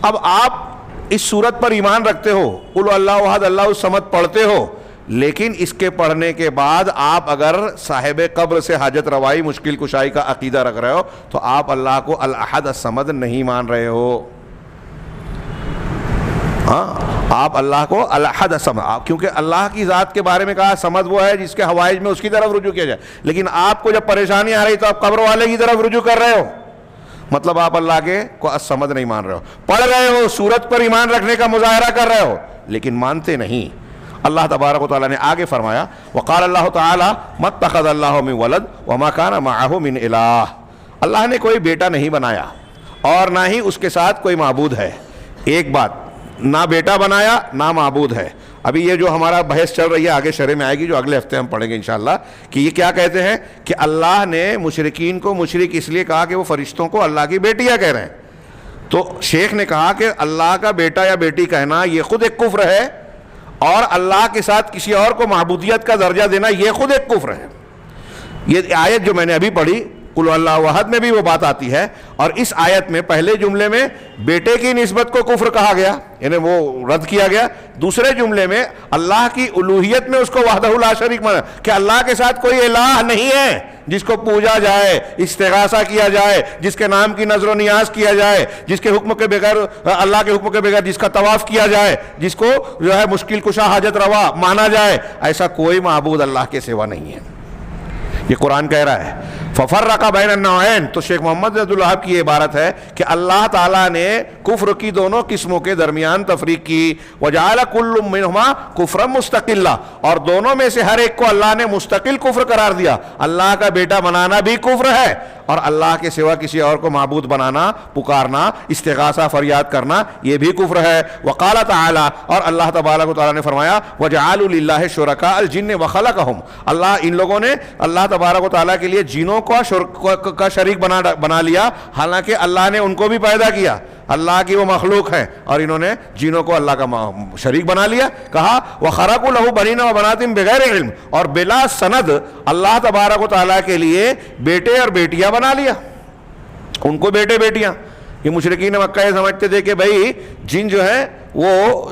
اب آپ اس سورت پر ایمان رکھتے ہو, قل اللہ احد اللہ الصمد پڑھتے ہو, لیکن اس کے پڑھنے کے بعد آپ اگر صاحب قبر سے حاجت روائی, مشکل کشائی کا عقیدہ رکھ رہے ہو, تو آپ اللہ کو الاحد الصمد نہیں مان رہے ہو. ہاں, آپ اللہ کو الاحد الصمد, کیونکہ اللہ کی ذات کے بارے میں کہا صمد وہ ہے جس کے حوائج میں اس کی طرف رجوع کیا جائے. لیکن آپ کو جب پریشانی آ رہی تو آپ قبر والے کی طرف رجوع کر رہے ہو, مطلب آپ اللہ کے کو الصمد نہیں مان رہے ہو. پڑھ رہے ہو, سورت پر ایمان رکھنے کا مظاہرہ کر رہے ہو, لیکن مانتے نہیں. اللہ تبارک و تعالیٰ نے آگے فرمایا وقال اللہ تعالیٰ ما اتخذ اللہ من ولد وما کان معہ من الہ. اللہ نے کوئی بیٹا نہیں بنایا اور نہ ہی اس کے ساتھ کوئی معبود ہے. ایک بات, نہ بیٹا بنایا نہ معبود ہے. ابھی یہ جو ہمارا بحث چل رہی ہے آگے شرح میں آئے گی, جو اگلے ہفتے ہم پڑھیں گے انشاءاللہ, کہ یہ کیا کہتے ہیں کہ اللہ نے مشرکین کو مشرک اس لیے کہا کہ وہ فرشتوں کو اللہ کی بیٹیاں کہہ رہے ہیں. تو شیخ نے کہا کہ اللہ کا بیٹا یا بیٹی کہنا یہ خود ایک کفر ہے, اور اللہ کے ساتھ کسی اور کو معبودیت کا درجہ دینا یہ خود ایک کفر ہے. یہ آیت جو میں نے ابھی پڑھی, قل اللہ احد میں بھی وہ بات آتی ہے، اور اس آیت میں پہلے جملے میں بیٹے کی نسبت کو کفر کہا گیا، یعنی وہ رد کیا گیا، دوسرے جملے میں اللہ کی الوہیت میں اس کو وحدہ لا شریک مانا کہ اللہ کے ساتھ کوئی الہ نہیں ہے جس کو پوجا جائے، استغاثہ کیا جائے، جس کے نام کی نظر و نیاز کیا جائے، جس کے حکم کے بغیر، اللہ کے حکم کے بغیر جس کا طواف کیا جائے، جس کو جو ہے مشکل کشا حاجت روا مانا جائے، ایسا کوئی معبود اللہ کے سوا نہیں ہے، یہ قرآن کہہ رہا ہے۔ ففرق بین النوعین، تو شیخ محمد عبد الوہاب کی یہ عبارت ہے کہ اللہ تعالیٰ نے کفر کی دونوں قسموں کے درمیان تفریق کی، وجعل کل منہما کفرا مستقلا، اور دونوں میں سے ہر ایک کو اللہ نے مستقل کفر قرار دیا۔ اللہ کا بیٹا بنانا بھی کفر ہے، اور اللہ کے سوا کسی اور کو معبود بنانا، پکارنا، استغاثہ فریاد کرنا، یہ بھی کفر ہے۔ وقال تعالی، اور اللہ تبارک و تعالیٰ نے فرمایا وجعلوا للہ شرکاء الجن وخلقهم، اللہ ان لوگوں نے اللہ تبارک و تعالیٰ کے لیے جنوں کا شریک بنا لیا، حالانکہ اللہ نے ان کو بھی پیدا کیا، اللہ کی وہ مخلوق ہیں، اور انہوں نے جنوں کو اللہ کا شریک بنا لیا۔ کہا وَخَرَقُوا لَهُ بَنِينَ وَبَنَاتٍ بِغَيْرِ عِلْمٍ، اور بلا سند اللہ تبارک و تعالیٰ کے لیے بیٹے اور بیٹیاں بنا لیا، ان کو بیٹے بیٹیاں۔ یہ مشرکین مکہ یہ سمجھتے تھے کہ بھائی جن جو ہے وہ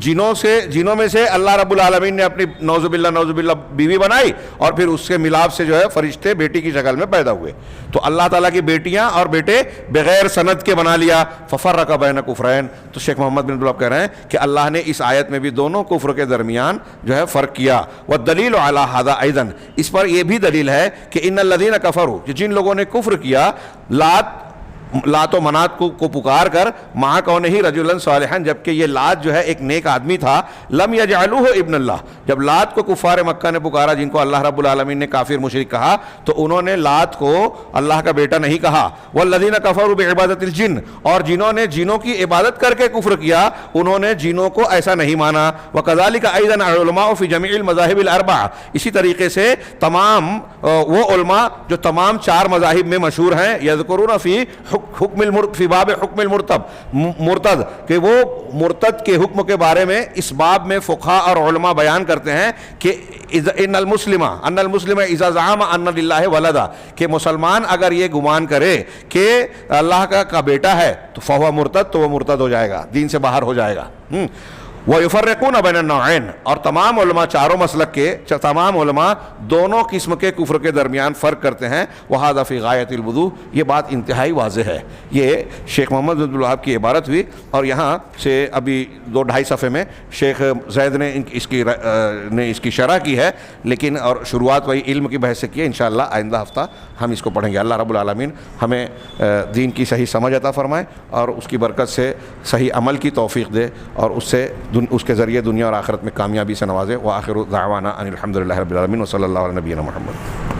جنوں میں سے اللہ رب العالمین نے اپنی نعوذ باللہ بیوی بنائی، اور پھر اس کے ملاپ سے جو ہے فرشتے بیٹی کی شکل میں پیدا ہوئے، تو اللہ تعالیٰ کی بیٹیاں اور بیٹے بغیر سند کے بنا لیا۔ ففرق بین کفرین، تو شیخ محمد بن عبد الوہاب کہہ رہے ہیں کہ اللہ نے اس آیت میں بھی دونوں کفر کے درمیان جو ہے فرق کیا۔ والدلیل علی ھذا ایضا، اس پر یہ بھی دلیل ہے کہ ان الذین کفروا، جن لوگوں نے کفر کیا لات و منات کو پکار کر، مع کونہ رجلا صالحا، جبکہ یہ لات جو ہے ایک نیک آدمی تھا، لم یجعلوہ ابن اللہ، جب لات کو کفار مکہ نے پکارا جن کو اللہ رب العالمین نے کافر مشرک کہا، تو انہوں نے لات کو اللہ کا بیٹا نہیں کہا۔ والذین کفروا بعبادۃ الجن، اور جنہوں نے جنوں کی عبادت کر کے کفر کیا، انہوں نے جنوں کو ایسا نہیں مانا۔ وکذالک ایضا العلماء فی جمیع المذاہب الاربعہ، اسی طریقے سے تمام وہ علماء جو تمام چار مذاہب میں مشہور ہیں، یذکرون فی باب حکم مرتد، کہ وہ مرتد کے حکم کے بارے میں اس باب میں فقہاء اور علماء بیان کرتے ہیں کہ ان المسلم اذا زعم ان للہ ولدا، کہ مسلمان اگر یہ گمان کرے کہ اللہ کا بیٹا ہے تو فہو مرتد، تو وہ مرتد ہو جائے گا، دین سے باہر ہو جائے گا۔ وَيُفَرِّقُونَ بَيْنَ النَّوْعَيْنِ، اور تمام علماء چاروں مسلک کے تمام علماء دونوں قسم کے کفر کے درمیان فرق کرتے ہیں۔ وَهَذَا فِي غَايَةِ الْوُضُوحِ، یہ بات انتہائی واضح ہے۔ یہ شیخ محمد عبد الوہاب کی عبارت ہوئی، اور یہاں سے ابھی 2-2.5 صفحے میں شیخ زید نے اس کی شرح کی ہے، لیکن اور شروعات وہی علم کی بحث سے کی ہے۔ انشاءاللہ آئندہ ہفتہ ہم اس کو پڑھیں گے۔ اللہ رب العالمین ہمیں دین کی صحیح سمجھ عطا فرمائے، اور اس کی برکت سے صحیح عمل کی توفیق دے، اور اس کے ذریعے دنیا اور آخرت میں کامیابی سے نوازے۔ وآخر دعوانا ان الحمد للہ رب العالمین، وصلی اللہ علی نبینا محمد۔